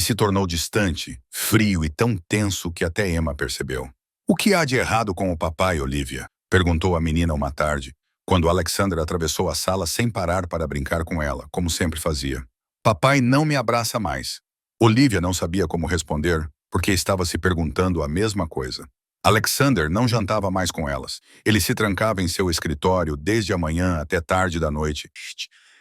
se tornou distante, frio e tão tenso que até Emma percebeu. "O que há de errado com o papai, Olivia?" perguntou a menina uma tarde, quando Alexander atravessou a sala sem parar para brincar com ela, como sempre fazia. "Papai não me abraça mais." Olivia não sabia como responder, porque estava se perguntando a mesma coisa. Alexander não jantava mais com elas. Ele se trancava em seu escritório desde a manhã até tarde da noite,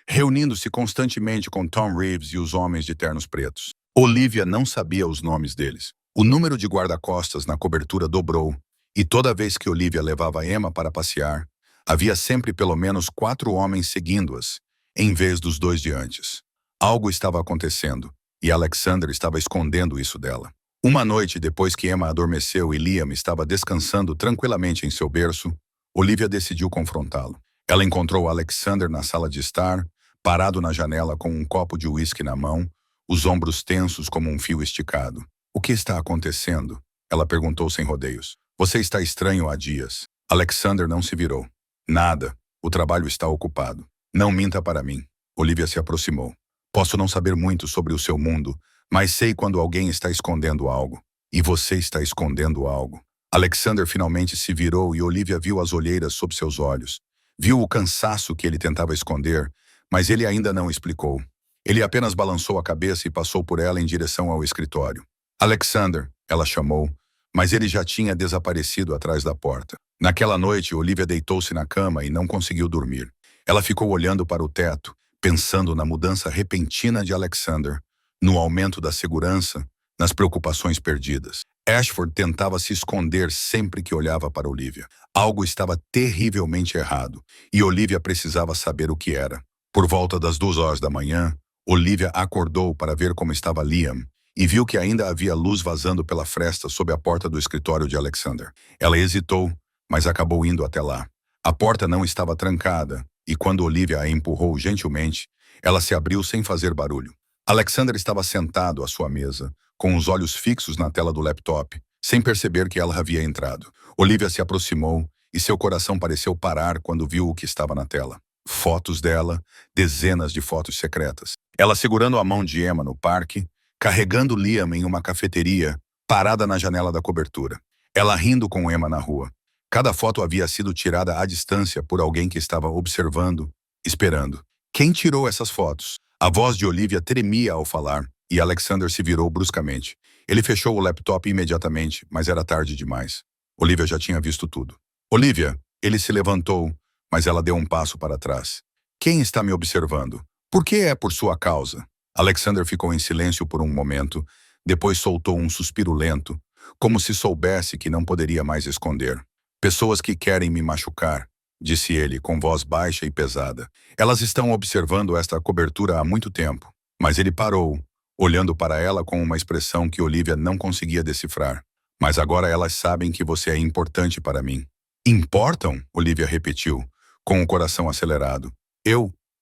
reunindo-se constantemente com Tom Reeves e os homens de ternos pretos. Olivia não sabia os nomes deles. O número de guarda-costas na cobertura dobrou, e toda vez que Olivia levava Emma para passear, havia sempre pelo menos 4 homens seguindo-as, em vez dos 2 de antes. Algo estava acontecendo, e Alexander estava escondendo isso dela. Uma noite depois que Emma adormeceu e Liam estava descansando tranquilamente em seu berço, Olivia decidiu confrontá-lo. Ela encontrou Alexander na sala de estar, parado na janela com um copo de uísque na mão, os ombros tensos como um fio esticado. "O que está acontecendo?" ela perguntou sem rodeios. "Você está estranho há dias." Alexander não se virou. "Nada. O trabalho está ocupado." "Não minta para mim." Olivia se aproximou. "Posso não saber muito sobre o seu mundo, mas sei quando alguém está escondendo algo. E você está escondendo algo." Alexander finalmente se virou e Olivia viu as olheiras sob seus olhos. Viu o cansaço que ele tentava esconder, mas ele ainda não explicou. Ele apenas balançou a cabeça e passou por ela em direção ao escritório. "Alexander", ela chamou, mas ele já tinha desaparecido atrás da porta. Naquela noite, Olivia deitou-se na cama e não conseguiu dormir. Ela ficou olhando para o teto, pensando na mudança repentina de Alexander, no aumento da segurança, nas preocupações perdidas. Ashford tentava se esconder sempre que olhava para Olivia. Algo estava terrivelmente errado, e Olivia precisava saber o que era. Por volta das 2 horas da manhã, Olivia acordou para ver como estava Liam, e viu que ainda havia luz vazando pela fresta sob a porta do escritório de Alexander. Ela hesitou, mas acabou indo até lá. A porta não estava trancada, e quando Olivia a empurrou gentilmente, ela se abriu sem fazer barulho. Alexander estava sentado à sua mesa, com os olhos fixos na tela do laptop, sem perceber que ela havia entrado. Olivia se aproximou e seu coração pareceu parar quando viu o que estava na tela. Fotos dela, dezenas de fotos secretas. Ela segurando a mão de Emma no parque, carregando Liam em uma cafeteria, parada na janela da cobertura. Ela rindo com Emma na rua. Cada foto havia sido tirada à distância por alguém que estava observando, esperando. Quem tirou essas fotos? A voz de Olivia tremia ao falar, e Alexander se virou bruscamente. Ele fechou o laptop imediatamente, mas era tarde demais. Olivia já tinha visto tudo. "Olivia!" Ele se levantou, mas ela deu um passo para trás. "Quem está me observando? Por que é por sua causa?" Alexander ficou em silêncio por um momento, depois soltou um suspiro lento, como se soubesse que não poderia mais esconder. "Pessoas que querem me machucar", disse ele com voz baixa e pesada. "Elas estão observando esta cobertura há muito tempo." Mas ele parou, olhando para ela com uma expressão que Olivia não conseguia decifrar. "Mas agora elas sabem que você é importante para mim." "Importam?" Olivia repetiu, com o coração acelerado.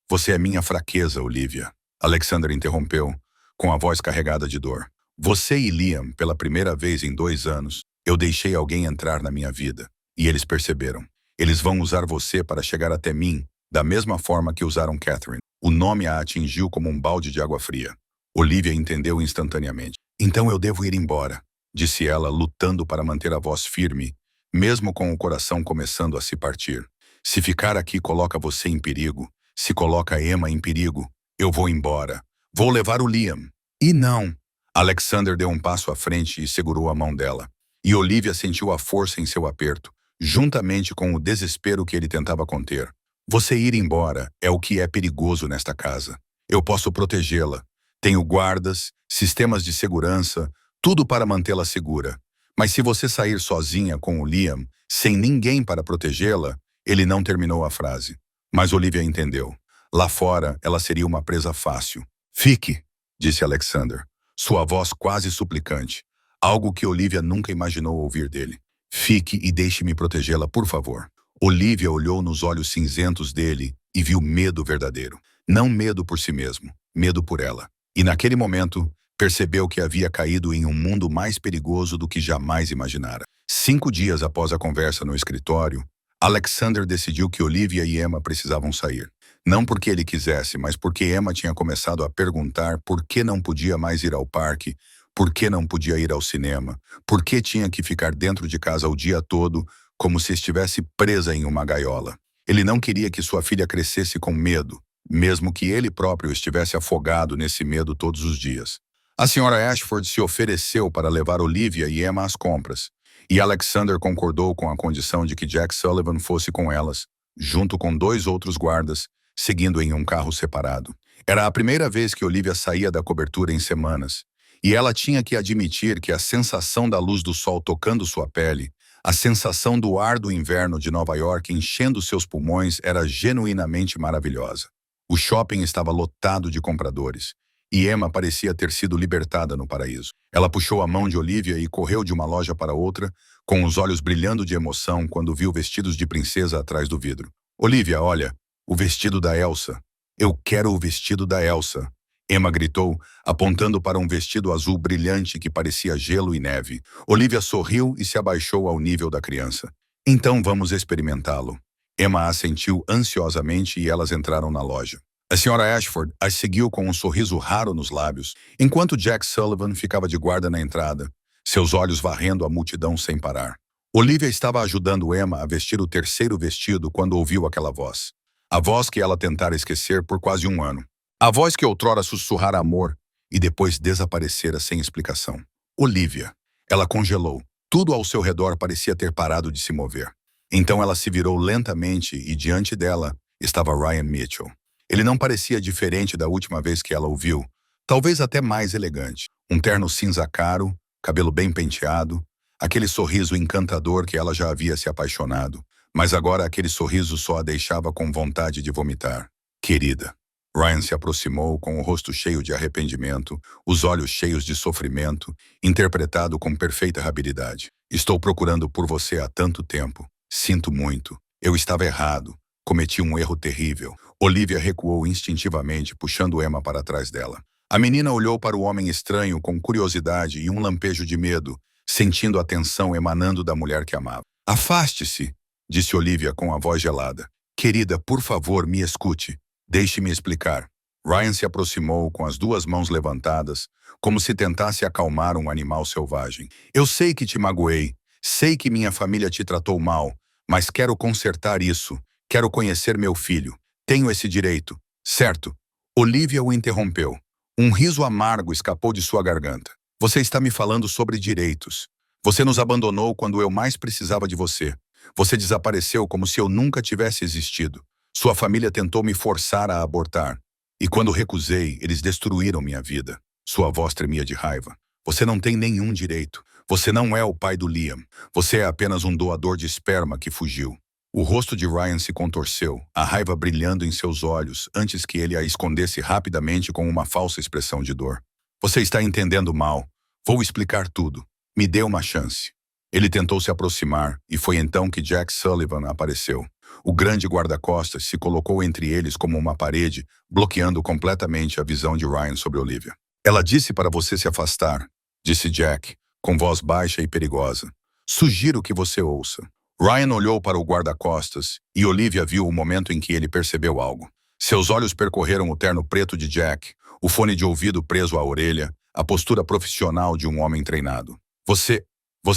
Você é minha fraqueza, Olivia." Alexander interrompeu. com a voz carregada de dor. Você e Liam, pela primeira vez em 2 anos, eu deixei alguém entrar na minha vida. E eles perceberam. Eles vão usar você para chegar até mim, da mesma forma que usaram Catherine. O nome a atingiu como um balde de água fria. Olivia entendeu instantaneamente. Então eu devo ir embora, disse ela, lutando para manter a voz firme, mesmo com o coração começando a se partir. Se ficar aqui coloca você em perigo. Se coloca Emma em perigo, eu vou embora. Vou levar o Liam. E não. Alexander deu um passo à frente e segurou a mão dela. E Olivia sentiu a força em seu aperto, juntamente com o desespero que ele tentava conter. Você ir embora é o que é perigoso nesta casa. Eu posso protegê-la. Tenho guardas, sistemas de segurança, tudo para mantê-la segura. Mas se você sair sozinha com o Liam, sem ninguém para protegê-la, ele não terminou a frase. Mas Olivia entendeu. Lá fora, ela seria uma presa fácil. Fique, disse Alexander, sua voz quase suplicante, algo que Olivia nunca imaginou ouvir dele. Fique e deixe-me protegê-la, por favor. Olivia olhou nos olhos cinzentos dele e viu medo verdadeiro. Não medo por si mesmo, medo por ela. E naquele momento, percebeu que havia caído em um mundo mais perigoso do que jamais imaginara. 5 dias após a conversa no escritório, Alexander decidiu que Olivia e Emma precisavam sair. Não porque ele quisesse, mas porque Emma tinha começado a perguntar por que não podia mais ir ao parque, por que não podia ir ao cinema, por que tinha que ficar dentro de casa o dia todo, como se estivesse presa em uma gaiola. Ele não queria que sua filha crescesse com medo, mesmo que ele próprio estivesse afogado nesse medo todos os dias. A senhora Ashford se ofereceu para levar Olivia e Emma às compras, e Alexander concordou com a condição de que Jack Sullivan fosse com elas, junto com 2 outros guardas, seguindo em um carro separado. Era a primeira vez que Olivia saía da cobertura em semanas, e ela tinha que admitir que a sensação da luz do sol tocando sua pele, a sensação do ar do inverno de Nova York enchendo seus pulmões era genuinamente maravilhosa. O shopping estava lotado de compradores, e Emma parecia ter sido libertada no paraíso. Ela puxou a mão de Olivia e correu de uma loja para outra, com os olhos brilhando de emoção quando viu vestidos de princesa atrás do vidro. Olivia, olha, o vestido da Elsa. Eu quero o vestido da Elsa. Emma gritou, apontando para um vestido azul brilhante que parecia gelo e neve. Olivia sorriu e se abaixou ao nível da criança. Então vamos experimentá-lo. Emma assentiu ansiosamente e elas entraram na loja. A senhora Ashford as seguiu com um sorriso raro nos lábios, enquanto Jack Sullivan ficava de guarda na entrada, seus olhos varrendo a multidão sem parar. Olivia estava ajudando Emma a vestir o 3º vestido quando ouviu aquela voz. A voz que ela tentara esquecer por quase 1 ano. A voz que outrora sussurrara amor e depois desaparecera sem explicação. Olivia. Ela congelou. Tudo ao seu redor parecia ter parado de se mover. Então ela se virou lentamente e diante dela estava Ryan Mitchell. Ele não parecia diferente da última vez que ela o viu, talvez até mais elegante. Um terno cinza claro, cabelo bem penteado, aquele sorriso encantador que ela já havia se apaixonado, mas agora aquele sorriso só a deixava com vontade de vomitar. Querida. Ryan se aproximou com o rosto cheio de arrependimento, os olhos cheios de sofrimento, interpretado com perfeita habilidade. Estou procurando por você há tanto tempo. Sinto muito. Eu estava errado. Cometi um erro terrível. Olivia recuou instintivamente, puxando Emma para trás dela. A menina olhou para o homem estranho com curiosidade e um lampejo de medo, sentindo a tensão emanando da mulher que amava. Afaste-se, disse Olivia com a voz gelada. Querida, por favor, me escute. Deixe-me explicar. Ryan se aproximou com as 2 mãos levantadas, como se tentasse acalmar um animal selvagem. Eu sei que te magoei. Sei que minha família te tratou mal, mas quero consertar isso. Quero conhecer meu filho. Tenho esse direito, certo? Olivia o interrompeu. Um riso amargo escapou de sua garganta. Você está me falando sobre direitos. Você nos abandonou quando eu mais precisava de você. Você desapareceu como se eu nunca tivesse existido. Sua família tentou me forçar a abortar. E quando recusei, eles destruíram minha vida. Sua voz tremia de raiva. Você não tem nenhum direito. Você não é o pai do Liam. Você é apenas um doador de esperma que fugiu. O rosto de Ryan se contorceu, a raiva brilhando em seus olhos, antes que ele a escondesse rapidamente com uma falsa expressão de dor. Você está entendendo mal. Vou explicar tudo. Me dê uma chance. Ele tentou se aproximar, e foi então que Jack Sullivan apareceu. O grande guarda-costas se colocou entre eles como uma parede, bloqueando completamente a visão de Ryan sobre Olivia. Ela disse para você se afastar, disse Jack, com voz baixa e perigosa. Sugiro que você ouça. Ryan olhou para o guarda-costas e Olivia viu o momento em que ele percebeu algo. Seus olhos percorreram o terno preto de Jack, o fone de ouvido preso à orelha, a postura profissional de um homem treinado. Você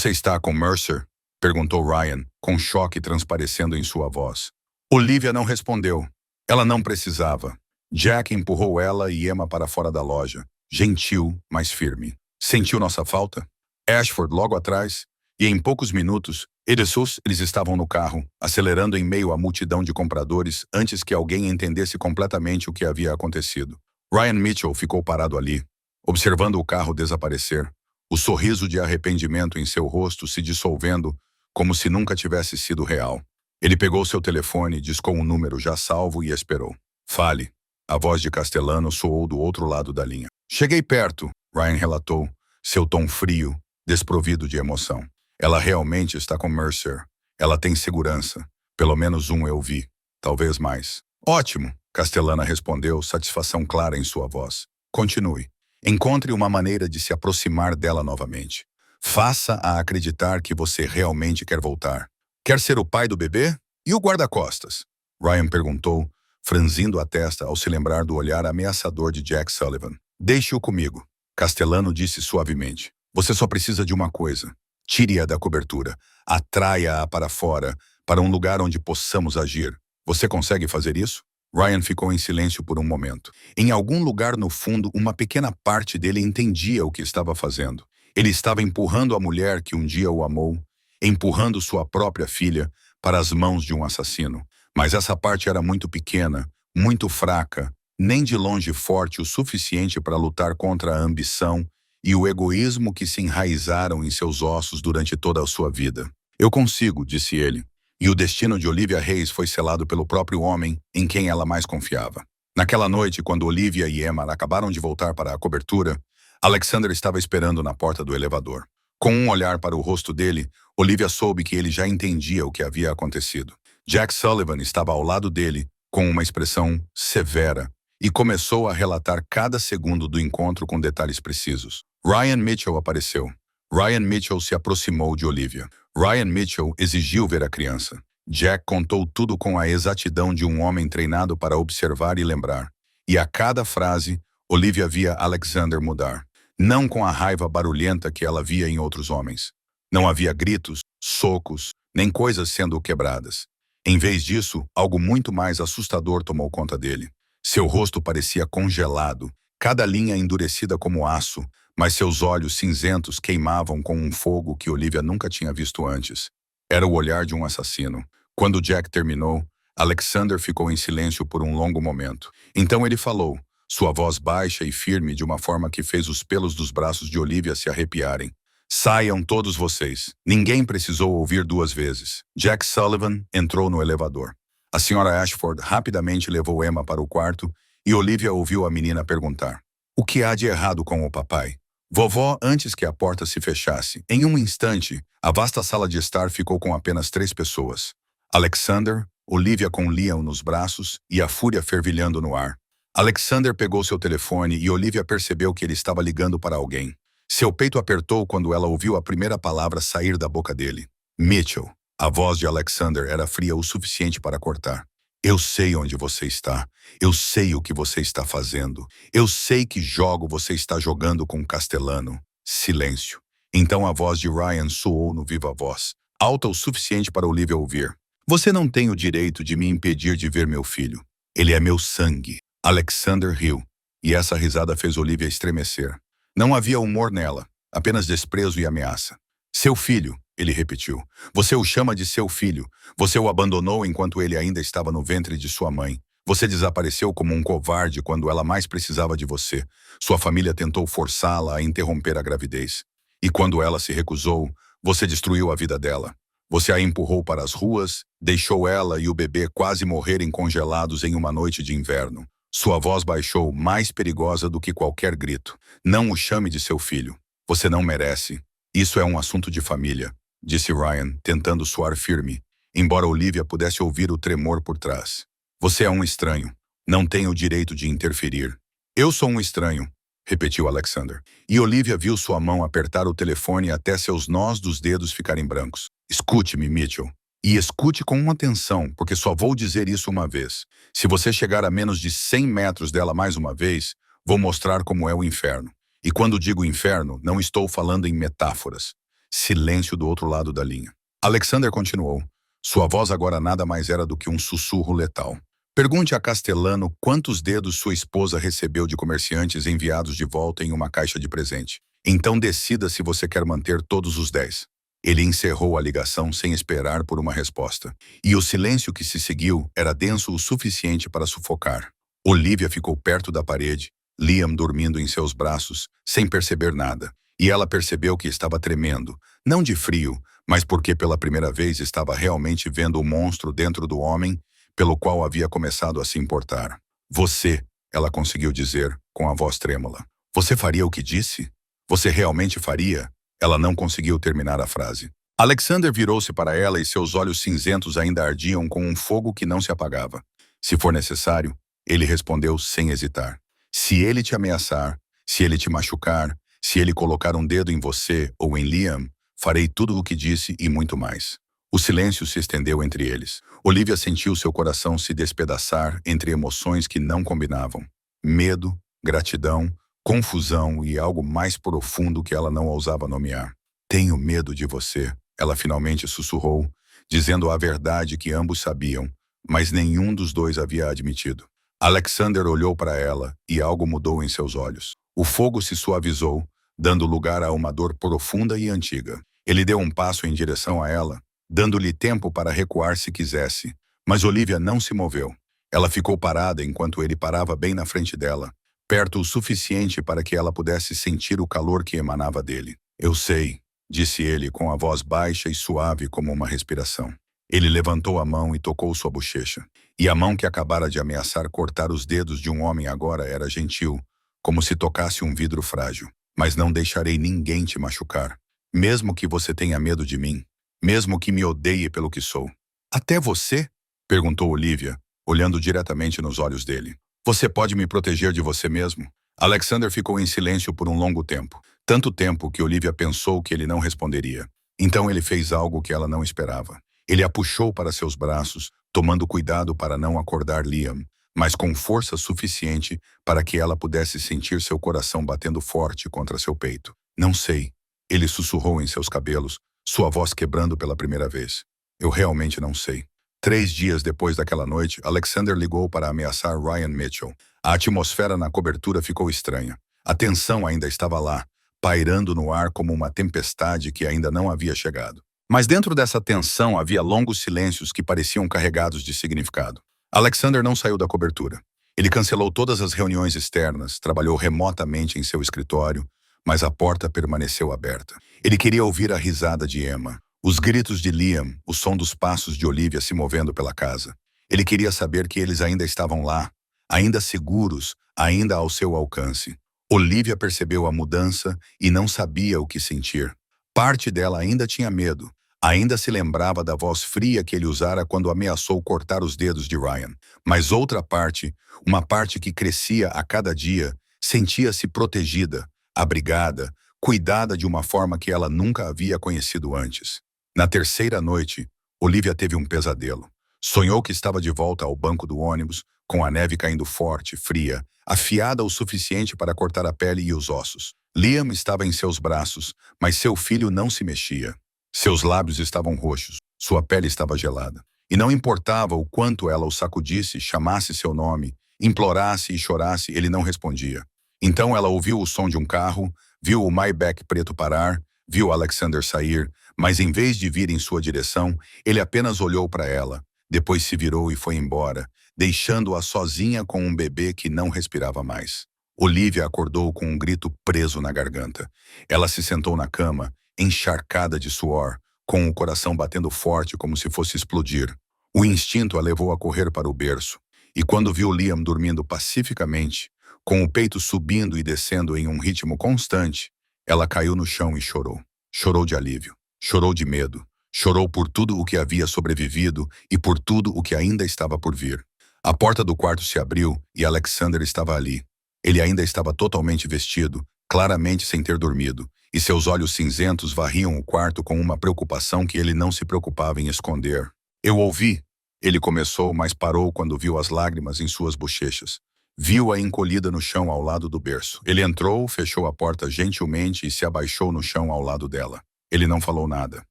está com Mercer? Perguntou Ryan, com choque transparecendo em sua voz. Olivia não respondeu. Ela não precisava. Jack empurrou ela e Emma para fora da loja, gentil, mas firme. Sentiu nossa falta? Ashford logo atrás, e em poucos minutos, eles estavam no carro, acelerando em meio à multidão de compradores antes que alguém entendesse completamente o que havia acontecido. Ryan Mitchell ficou parado ali, observando o carro desaparecer, o sorriso de arrependimento em seu rosto se dissolvendo como se nunca tivesse sido real. Ele pegou seu telefone, discou um número já salvo e esperou. Fale. A voz de Castellano soou do outro lado da linha. Cheguei perto, Ryan relatou, seu tom frio, desprovido de emoção. Ela realmente está com Mercer. Ela tem segurança. Pelo menos um eu vi. Talvez mais. Ótimo, Castellana respondeu, satisfação clara em sua voz. Continue. Encontre uma maneira de se aproximar dela novamente. Faça-a acreditar que você realmente quer voltar. Quer ser o pai do bebê? E o guarda-costas? Ryan perguntou, franzindo a testa ao se lembrar do olhar ameaçador de Jack Sullivan. Deixe-o comigo, Castellano disse suavemente. Você só precisa de uma coisa. Tire-a da cobertura. Atraia-a para fora, para um lugar onde possamos agir. Você consegue fazer isso? Ryan ficou em silêncio por um momento. Em algum lugar no fundo, uma pequena parte dele entendia o que estava fazendo. Ele estava empurrando a mulher que um dia o amou, empurrando sua própria filha para as mãos de um assassino. Mas essa parte era muito pequena, muito fraca, nem de longe forte o suficiente para lutar contra a ambição e o egoísmo que se enraizaram em seus ossos durante toda a sua vida. Eu consigo, disse ele. E o destino de Olivia Hayes foi selado pelo próprio homem em quem ela mais confiava. Naquela noite, quando Olivia e Emma acabaram de voltar para a cobertura, Alexander estava esperando na porta do elevador. Com um olhar para o rosto dele, Olivia soube que ele já entendia o que havia acontecido. Jack Sullivan estava ao lado dele, com uma expressão severa, e começou a relatar cada segundo do encontro com detalhes precisos. Ryan Mitchell apareceu. Ryan Mitchell se aproximou de Olivia. Ryan Mitchell exigiu ver a criança. Jack contou tudo com a exatidão de um homem treinado para observar e lembrar. E a cada frase, Olivia via Alexander mudar. Não com a raiva barulhenta que ela via em outros homens. Não havia gritos, socos, nem coisas sendo quebradas. Em vez disso, algo muito mais assustador tomou conta dele. Seu rosto parecia congelado, cada linha endurecida como aço, mas seus olhos cinzentos queimavam com um fogo que Olivia nunca tinha visto antes. Era o olhar de um assassino. Quando Jack terminou, Alexander ficou em silêncio por um longo momento. Então ele falou, sua voz baixa e firme de uma forma que fez os pelos dos braços de Olivia se arrepiarem. Saiam todos vocês. Ninguém precisou ouvir duas vezes. Jack Sullivan entrou no elevador. A senhora Ashford rapidamente levou Emma para o quarto e Olivia ouviu a menina perguntar. O que há de errado com o papai? Vovó, antes que a porta se fechasse, em um instante, a vasta sala de estar ficou com apenas 3 pessoas. Alexander, Olivia com Liam nos braços e a fúria fervilhando no ar. Alexander pegou seu telefone e Olivia percebeu que ele estava ligando para alguém. Seu peito apertou quando ela ouviu a primeira palavra sair da boca dele. Mitchell. A voz de Alexander era fria o suficiente para cortar. Eu sei onde você está. Eu sei o que você está fazendo. Eu sei que jogo você está jogando com Castellano. Silêncio. Então a voz de Ryan soou no viva voz, alta o suficiente para Olivia ouvir. Você não tem o direito de me impedir de ver meu filho. Ele é meu sangue. Alexander riu, e essa risada fez Olivia estremecer. Não havia humor nela, apenas desprezo e ameaça. Seu filho, ele repetiu. Você o chama de seu filho. Você o abandonou enquanto ele ainda estava no ventre de sua mãe. Você desapareceu como um covarde quando ela mais precisava de você. Sua família tentou forçá-la a interromper a gravidez. E quando ela se recusou, você destruiu a vida dela. Você a empurrou para as ruas, deixou ela e o bebê quase morrerem congelados em uma noite de inverno. Sua voz baixou, mais perigosa do que qualquer grito. Não o chame de seu filho. Você não merece. Isso é um assunto de família, disse Ryan, tentando soar firme, embora Olivia pudesse ouvir o tremor por trás. Você é um estranho. Não tem o direito de interferir. Eu sou um estranho. repetiu Alexander. E Olivia viu sua mão apertar o telefone até seus nós dos dedos ficarem brancos. Escute-me, Mitchell. E escute com atenção, porque só vou dizer isso uma vez. Se você chegar a menos de 100 metros dela mais uma vez, vou mostrar como é o inferno. E quando digo inferno, não estou falando em metáforas. Silêncio do outro lado da linha. Alexander continuou. Sua voz agora nada mais era do que um sussurro letal. Pergunte a Castellano quantos dedos sua esposa recebeu de comerciantes enviados de volta em uma caixa de presente. Então decida se você quer manter todos os 10. Ele encerrou a ligação sem esperar por uma resposta. E o silêncio que se seguiu era denso o suficiente para sufocar. Olivia ficou perto da parede, Liam dormindo em seus braços, sem perceber nada. E ela percebeu que estava tremendo, não de frio, mas porque pela primeira vez estava realmente vendo o monstro dentro do homem pelo qual havia começado a se importar. Você, ela conseguiu dizer, com a voz trêmula. Você faria o que disse? Você realmente faria? Ela não conseguiu terminar a frase. Alexander virou-se para ela e seus olhos cinzentos ainda ardiam com um fogo que não se apagava. Se for necessário, ele respondeu sem hesitar. Se ele te ameaçar, se ele te machucar, se ele colocar um dedo em você ou em Liam, farei tudo o que disse e muito mais. O silêncio se estendeu entre eles. Olivia sentiu seu coração se despedaçar entre emoções que não combinavam. Medo, gratidão, confusão e algo mais profundo que ela não ousava nomear. Tenho medo de você, ela finalmente sussurrou, dizendo a verdade que ambos sabiam, mas nenhum dos dois havia admitido. Alexander olhou para ela e algo mudou em seus olhos. O fogo se suavizou, dando lugar a uma dor profunda e antiga. Ele deu um passo em direção a ela, dando-lhe tempo para recuar se quisesse, mas Olivia não se moveu. Ela ficou parada enquanto ele parava bem na frente dela, perto o suficiente para que ela pudesse sentir o calor que emanava dele. Eu sei, disse ele com a voz baixa e suave como uma respiração. Ele levantou a mão e tocou sua bochecha. E a mão que acabara de ameaçar cortar os dedos de um homem agora era gentil, como se tocasse um vidro frágil. Mas não deixarei ninguém te machucar, mesmo que você tenha medo de mim. Mesmo que me odeie pelo que sou. Até você? Perguntou Olivia, olhando diretamente nos olhos dele. Você pode me proteger de você mesmo? Alexander ficou em silêncio por um longo tempo. Tanto tempo que Olivia pensou que ele não responderia. Então ele fez algo que ela não esperava. Ele a puxou para seus braços, tomando cuidado para não acordar Liam, mas com força suficiente para que ela pudesse sentir seu coração batendo forte contra seu peito. Não sei. Ele sussurrou em seus cabelos, sua voz quebrando pela primeira vez. Eu realmente não sei. 3 dias depois daquela noite, Alexander ligou para ameaçar Ryan Mitchell. A atmosfera na cobertura ficou estranha. A tensão ainda estava lá, pairando no ar como uma tempestade que ainda não havia chegado. Mas dentro dessa tensão havia longos silêncios que pareciam carregados de significado. Alexander não saiu da cobertura. Ele cancelou todas as reuniões externas, trabalhou remotamente em seu escritório, mas a porta permaneceu aberta. Ele queria ouvir a risada de Emma, os gritos de Liam, o som dos passos de Olivia se movendo pela casa. Ele queria saber que eles ainda estavam lá, ainda seguros, ainda ao seu alcance. Olivia percebeu a mudança e não sabia o que sentir. Parte dela ainda tinha medo, ainda se lembrava da voz fria que ele usara quando ameaçou cortar os dedos de Ryan. Mas outra parte, uma parte que crescia a cada dia, sentia-se protegida, abrigada, cuidada de uma forma que ela nunca havia conhecido antes. Na terceira noite, Olivia teve um pesadelo. Sonhou que estava de volta ao banco do ônibus, com a neve caindo forte, fria, afiada o suficiente para cortar a pele e os ossos. Liam estava em seus braços, mas seu filho não se mexia. Seus lábios estavam roxos, sua pele estava gelada. E não importava o quanto ela o sacudisse, chamasse seu nome, implorasse e chorasse, ele não respondia. Então ela ouviu o som de um carro, viu o Maybach preto parar, viu Alexander sair, mas em vez de vir em sua direção, ele apenas olhou para ela, depois se virou e foi embora, deixando-a sozinha com um bebê que não respirava mais. Olivia acordou com um grito preso na garganta. Ela se sentou na cama, encharcada de suor, com o coração batendo forte como se fosse explodir. O instinto a levou a correr para o berço, e quando viu Liam dormindo pacificamente, com o peito subindo e descendo em um ritmo constante, ela caiu no chão e chorou. Chorou de alívio, chorou de medo, chorou por tudo o que havia sobrevivido e por tudo o que ainda estava por vir. A porta do quarto se abriu e Alexander estava ali. Ele ainda estava totalmente vestido, claramente sem ter dormido, e seus olhos cinzentos varriam o quarto com uma preocupação que ele não se preocupava em esconder. Eu ouvi. Ele começou, mas parou quando viu as lágrimas em suas bochechas. Viu-a encolhida no chão ao lado do berço. Ele entrou, fechou a porta gentilmente e se abaixou no chão ao lado dela. Ele não falou nada.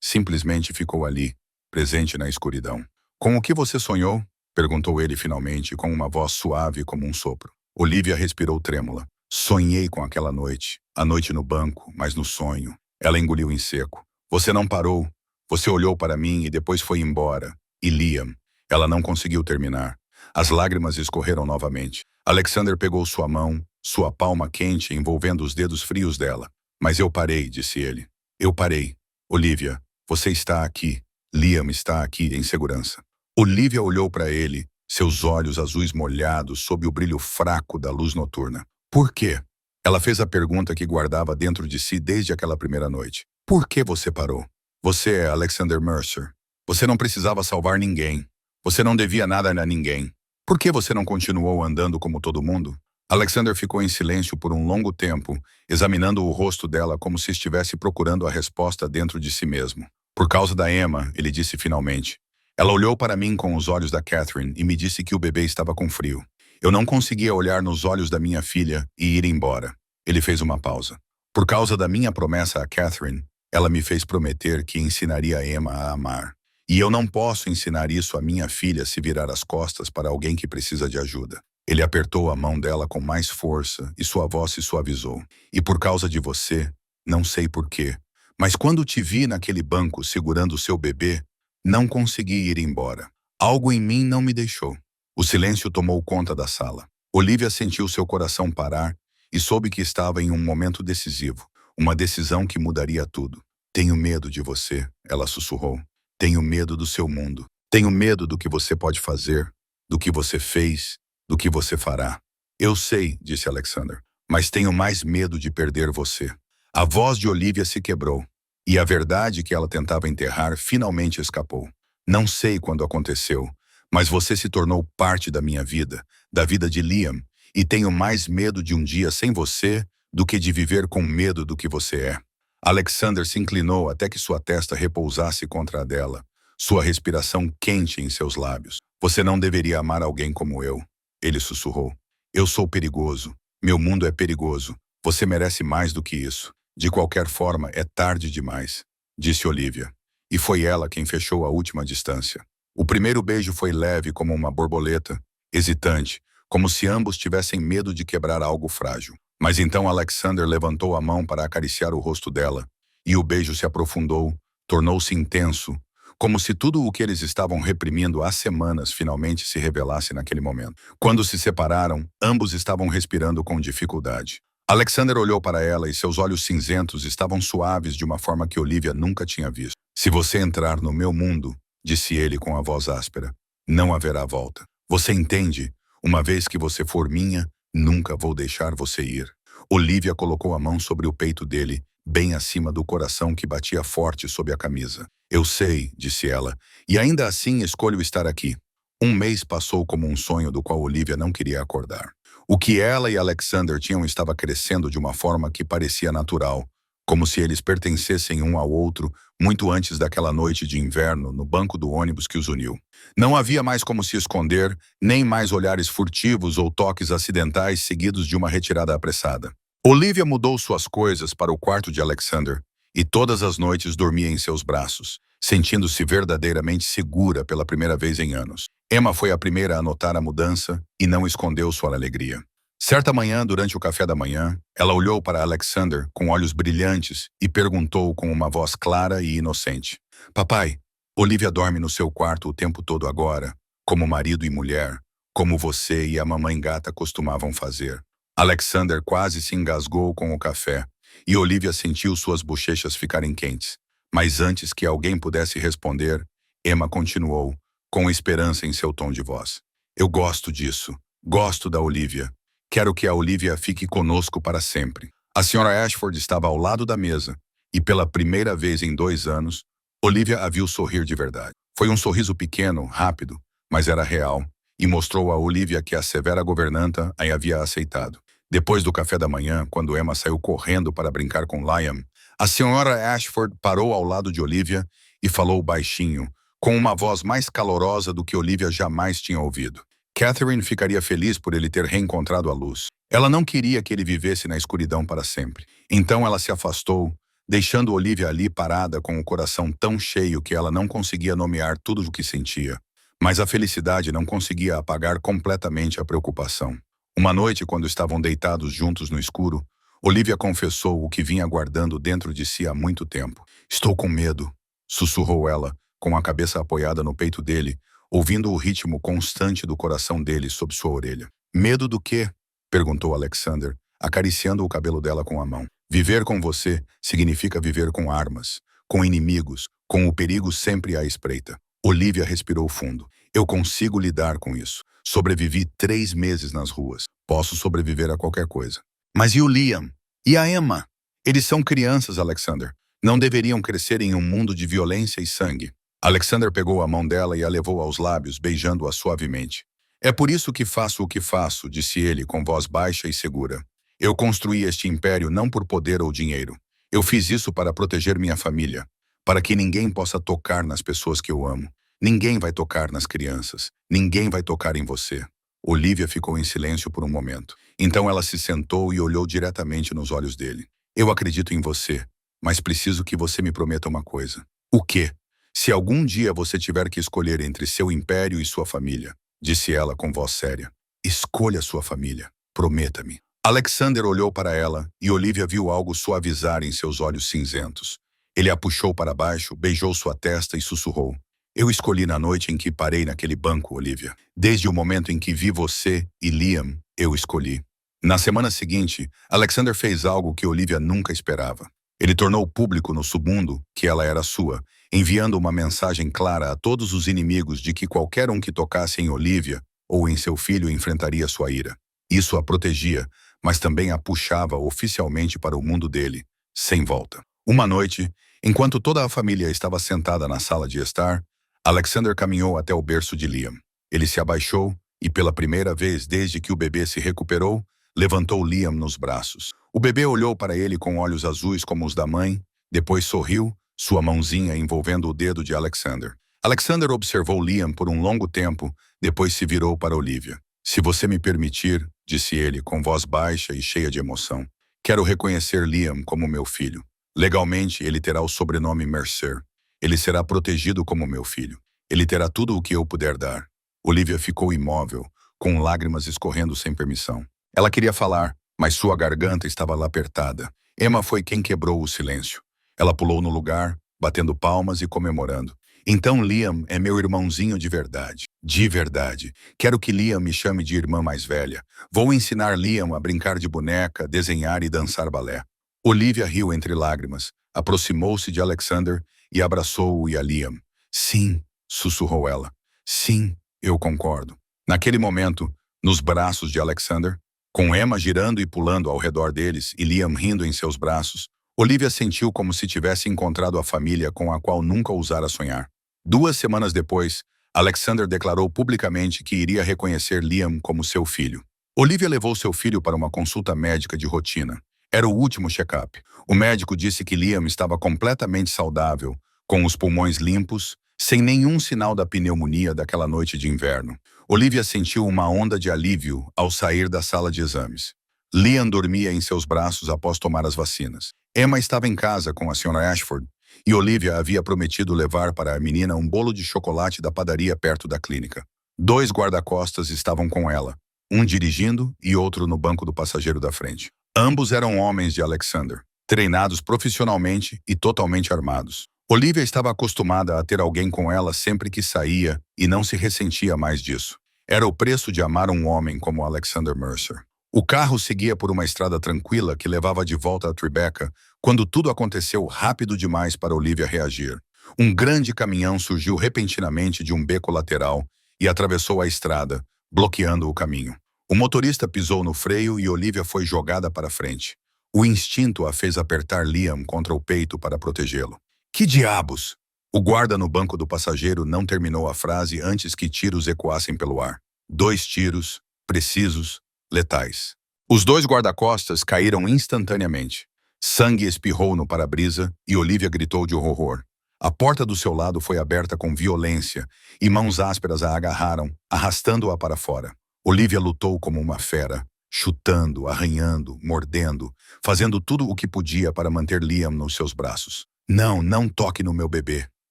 Simplesmente ficou ali, presente na escuridão. Com o que você sonhou? Perguntou ele finalmente, com uma voz suave como um sopro. Olivia respirou trêmula. Sonhei com aquela noite. A noite no banco, mas no sonho. Ela engoliu em seco. Você não parou. Você olhou para mim e depois foi embora. E Liam. Ela não conseguiu terminar. As lágrimas escorreram novamente. Alexander pegou sua mão, sua palma quente envolvendo os dedos frios dela. Mas eu parei, disse ele. Eu parei. Olivia, você está aqui. Liam está aqui em segurança. Olivia olhou para ele, seus olhos azuis molhados sob o brilho fraco da luz noturna. Por quê? Ela fez a pergunta que guardava dentro de si desde aquela primeira noite. Por que você parou? Você é Alexander Mercer. Você não precisava salvar ninguém. Você não devia nada a ninguém. Por que você não continuou andando como todo mundo? Alexander ficou em silêncio por um longo tempo, examinando o rosto dela como se estivesse procurando a resposta dentro de si mesmo. Por causa da Emma, ele disse finalmente. Ela olhou para mim com os olhos da Catherine e me disse que o bebê estava com frio. Eu não conseguia olhar nos olhos da minha filha e ir embora. Ele fez uma pausa. Por causa da minha promessa a Catherine, ela me fez prometer que ensinaria a Emma a amar. E eu não posso ensinar isso à minha filha se virar as costas para alguém que precisa de ajuda. Ele apertou a mão dela com mais força e sua voz se suavizou. E por causa de você, não sei por quê, mas quando te vi naquele banco segurando o seu bebê, não consegui ir embora. Algo em mim não me deixou. O silêncio tomou conta da sala. Olivia sentiu seu coração parar e soube que estava em um momento decisivo, uma decisão que mudaria tudo. Tenho medo de você, ela sussurrou. Tenho medo do seu mundo. Tenho medo do que você pode fazer, do que você fez, do que você fará. Eu sei, disse Alexander, mas tenho mais medo de perder você. A voz de Olivia se quebrou, e a verdade que ela tentava enterrar finalmente escapou. Não sei quando aconteceu, mas você se tornou parte da minha vida, da vida de Liam, e tenho mais medo de um dia sem você do que de viver com medo do que você é. Alexander se inclinou até que sua testa repousasse contra a dela, sua respiração quente em seus lábios. Você não deveria amar alguém como eu, ele sussurrou. Eu sou perigoso. Meu mundo é perigoso. Você merece mais do que isso. De qualquer forma, é tarde demais, disse Olivia. E foi ela quem fechou a última distância. O primeiro beijo foi leve como uma borboleta, hesitante, como se ambos tivessem medo de quebrar algo frágil. Mas então Alexander levantou a mão para acariciar o rosto dela, e o beijo se aprofundou, tornou-se intenso, como se tudo o que eles estavam reprimindo há semanas finalmente se revelasse naquele momento. Quando se separaram, ambos estavam respirando com dificuldade. Alexander olhou para ela e seus olhos cinzentos estavam suaves de uma forma que Olivia nunca tinha visto. Se você entrar no meu mundo, disse ele com a voz áspera, não haverá volta. Você entende? Uma vez que você for minha, nunca vou deixar você ir. Olivia colocou a mão sobre o peito dele, bem acima do coração que batia forte sob a camisa. Eu sei, disse ela, e ainda assim escolho estar aqui. Um mês passou como um sonho do qual Olivia não queria acordar. O que ela e Alexander tinham estava crescendo de uma forma que parecia natural, como se eles pertencessem um ao outro muito antes daquela noite de inverno no banco do ônibus que os uniu. Não havia mais como se esconder, nem mais olhares furtivos ou toques acidentais seguidos de uma retirada apressada. Olivia mudou suas coisas para o quarto de Alexander e todas as noites dormia em seus braços, sentindo-se verdadeiramente segura pela primeira vez em anos. Emma foi a primeira a notar a mudança e não escondeu sua alegria. Certa manhã, durante o café da manhã, ela olhou para Alexander com olhos brilhantes e perguntou com uma voz clara e inocente. Papai, Olivia dorme no seu quarto o tempo todo agora, como marido e mulher, como você e a mamãe gata costumavam fazer. Alexander quase se engasgou com o café e Olivia sentiu suas bochechas ficarem quentes. Mas antes que alguém pudesse responder, Emma continuou, com esperança em seu tom de voz. Eu gosto disso. Gosto da Olivia. Quero que a Olivia fique conosco para sempre. A senhora Ashford estava ao lado da mesa, e pela primeira vez em 2 anos, Olivia a viu sorrir de verdade. Foi um sorriso pequeno, rápido, mas era real, e mostrou a Olivia que a severa governanta a havia aceitado. Depois do café da manhã, quando Emma saiu correndo para brincar com Liam, a senhora Ashford parou ao lado de Olivia e falou baixinho, com uma voz mais calorosa do que Olivia jamais tinha ouvido. Catherine ficaria feliz por ele ter reencontrado a luz. Ela não queria que ele vivesse na escuridão para sempre. Então ela se afastou, deixando Olivia ali parada com o coração tão cheio que ela não conseguia nomear tudo o que sentia. Mas a felicidade não conseguia apagar completamente a preocupação. Uma noite, quando estavam deitados juntos no escuro, Olivia confessou o que vinha guardando dentro de si há muito tempo. "Estou com medo", sussurrou ela, com a cabeça apoiada no peito dele, ouvindo o ritmo constante do coração dele sob sua orelha. "Medo do quê?", perguntou Alexander, acariciando o cabelo dela com a mão. "Viver com você significa viver com armas, com inimigos, com o perigo sempre à espreita." Olivia respirou fundo. "Eu consigo lidar com isso. Sobrevivi 3 meses nas ruas. Posso sobreviver a qualquer coisa." "Mas e o Liam? E a Emma? Eles são crianças, Alexander. Não deveriam crescer em um mundo de violência e sangue." Alexander pegou a mão dela e a levou aos lábios, beijando-a suavemente. "É por isso que faço o que faço", disse ele com voz baixa e segura. "Eu construí este império não por poder ou dinheiro. Eu fiz isso para proteger minha família, para que ninguém possa tocar nas pessoas que eu amo. Ninguém vai tocar nas crianças. Ninguém vai tocar em você." Olivia ficou em silêncio por um momento. Então ela se sentou e olhou diretamente nos olhos dele. "Eu acredito em você, mas preciso que você me prometa uma coisa." "O quê?" "Se algum dia você tiver que escolher entre seu império e sua família", disse ela com voz séria, "escolha sua família. Prometa-me." Alexander olhou para ela e Olivia viu algo suavizar em seus olhos cinzentos. Ele a puxou para baixo, beijou sua testa e sussurrou: "Eu escolhi na noite em que parei naquele banco, Olivia. Desde o momento em que vi você e Liam, eu escolhi." Na semana seguinte, Alexander fez algo que Olivia nunca esperava. Ele tornou público no submundo que ela era sua, enviando uma mensagem clara a todos os inimigos de que qualquer um que tocasse em Olivia ou em seu filho enfrentaria sua ira. Isso a protegia, mas também a puxava oficialmente para o mundo dele, sem volta. Uma noite, enquanto toda a família estava sentada na sala de estar, Alexander caminhou até o berço de Liam. Ele se abaixou e, pela primeira vez desde que o bebê se recuperou, levantou Liam nos braços. O bebê olhou para ele com olhos azuis como os da mãe, depois sorriu, sua mãozinha envolvendo o dedo de Alexander. Alexander observou Liam por um longo tempo, depois se virou para Olivia. "Se você me permitir", disse ele com voz baixa e cheia de emoção, "quero reconhecer Liam como meu filho. Legalmente, ele terá o sobrenome Mercer. Ele será protegido como meu filho. Ele terá tudo o que eu puder dar." Olivia ficou imóvel, com lágrimas escorrendo sem permissão. Ela queria falar, mas sua garganta estava lá apertada. Emma foi quem quebrou o silêncio. Ela pulou no lugar, batendo palmas e comemorando. "Então Liam é meu irmãozinho de verdade. De verdade. Quero que Liam me chame de irmã mais velha. Vou ensinar Liam a brincar de boneca, desenhar e dançar balé." Olivia riu entre lágrimas, aproximou-se de Alexander e abraçou-o e a Liam. "Sim", sussurrou ela. "Sim, eu concordo." Naquele momento, nos braços de Alexander, com Emma girando e pulando ao redor deles e Liam rindo em seus braços, Olivia sentiu como se tivesse encontrado a família com a qual nunca ousara sonhar. 2 semanas depois, Alexander declarou publicamente que iria reconhecer Liam como seu filho. Olivia levou seu filho para uma consulta médica de rotina. Era o último check-up. O médico disse que Liam estava completamente saudável, com os pulmões limpos, sem nenhum sinal da pneumonia daquela noite de inverno. Olivia sentiu uma onda de alívio ao sair da sala de exames. Liam dormia em seus braços após tomar as vacinas. Emma estava em casa com a Sra. Ashford e Olivia havia prometido levar para a menina um bolo de chocolate da padaria perto da clínica. 2 guarda-costas estavam com ela, um dirigindo e outro no banco do passageiro da frente. Ambos eram homens de Alexander, treinados profissionalmente e totalmente armados. Olivia estava acostumada a ter alguém com ela sempre que saía e não se ressentia mais disso. Era o preço de amar um homem como Alexander Mercer. O carro seguia por uma estrada tranquila que levava de volta a Tribeca quando tudo aconteceu rápido demais para Olivia reagir. Um grande caminhão surgiu repentinamente de um beco lateral e atravessou a estrada, bloqueando o caminho. O motorista pisou no freio e Olivia foi jogada para frente. O instinto a fez apertar Liam contra o peito para protegê-lo. "Que diabos?" O guarda no banco do passageiro não terminou a frase antes que tiros ecoassem pelo ar. 2 tiros, precisos, letais. Os dois guarda-costas caíram instantaneamente. Sangue espirrou no para-brisa e Olivia gritou de horror. A porta do seu lado foi aberta com violência e mãos ásperas a agarraram, arrastando-a para fora. Olivia lutou como uma fera, chutando, arranhando, mordendo, fazendo tudo o que podia para manter Liam nos seus braços. Não, não toque no meu bebê.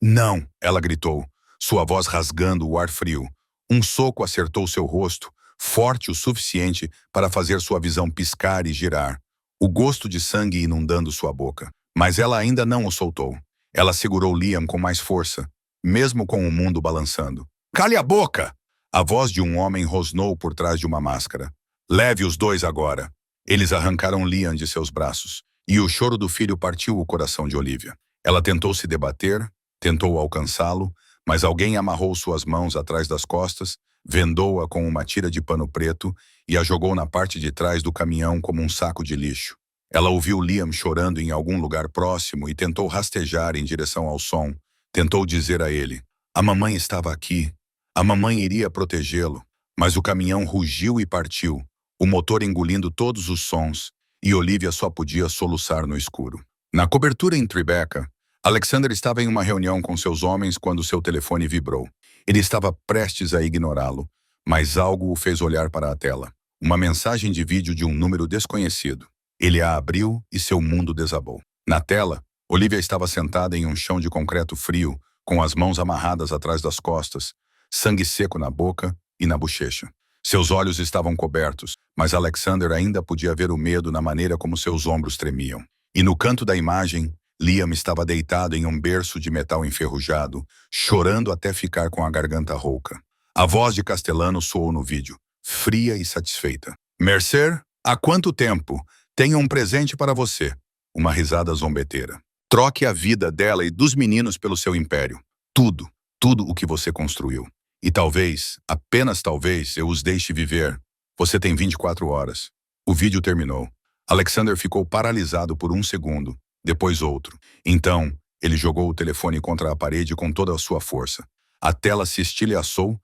Não, ela gritou, sua voz rasgando o ar frio. Um soco acertou seu rosto, forte o suficiente para fazer sua visão piscar e girar, o gosto de sangue inundando sua boca. Mas ela ainda não o soltou. Ela segurou Liam com mais força, mesmo com o mundo balançando. Cale a boca! A voz de um homem rosnou por trás de uma máscara. Leve os dois agora. Eles arrancaram Liam de seus braços, e o choro do filho partiu o coração de Olivia. Ela tentou se debater, tentou alcançá-lo, mas alguém amarrou suas mãos atrás das costas, vendou-a com uma tira de pano preto e a jogou na parte de trás do caminhão como um saco de lixo. Ela ouviu Liam chorando em algum lugar próximo e tentou rastejar em direção ao som. Tentou dizer a ele: a mamãe estava aqui. A mamãe iria protegê-lo. Mas o caminhão rugiu e partiu, o motor engolindo todos os sons, e Olivia só podia soluçar no escuro. Na cobertura em Tribeca, Alexander estava em uma reunião com seus homens quando seu telefone vibrou. Ele estava prestes a ignorá-lo, mas algo o fez olhar para a tela. Uma mensagem de vídeo de um número desconhecido. Ele a abriu e seu mundo desabou. Na tela, Olivia estava sentada em um chão de concreto frio, com as mãos amarradas atrás das costas, sangue seco na boca e na bochecha. Seus olhos estavam cobertos, mas Alexander ainda podia ver o medo na maneira como seus ombros tremiam. E no canto da imagem, Liam estava deitado em um berço de metal enferrujado, chorando até ficar com a garganta rouca. A voz de Castellano soou no vídeo, fria e satisfeita. Mercer, há quanto tempo? Tenho um presente para você. Uma risada zombeteira. Troque a vida dela e dos meninos pelo seu império. Tudo, tudo o que você construiu. E talvez, apenas talvez, eu os deixe viver. Você tem 24 horas. O vídeo terminou. Alexander ficou paralisado por um segundo, depois outro. Então, ele jogou o telefone contra a parede com toda a sua força. A tela se estilhaçou,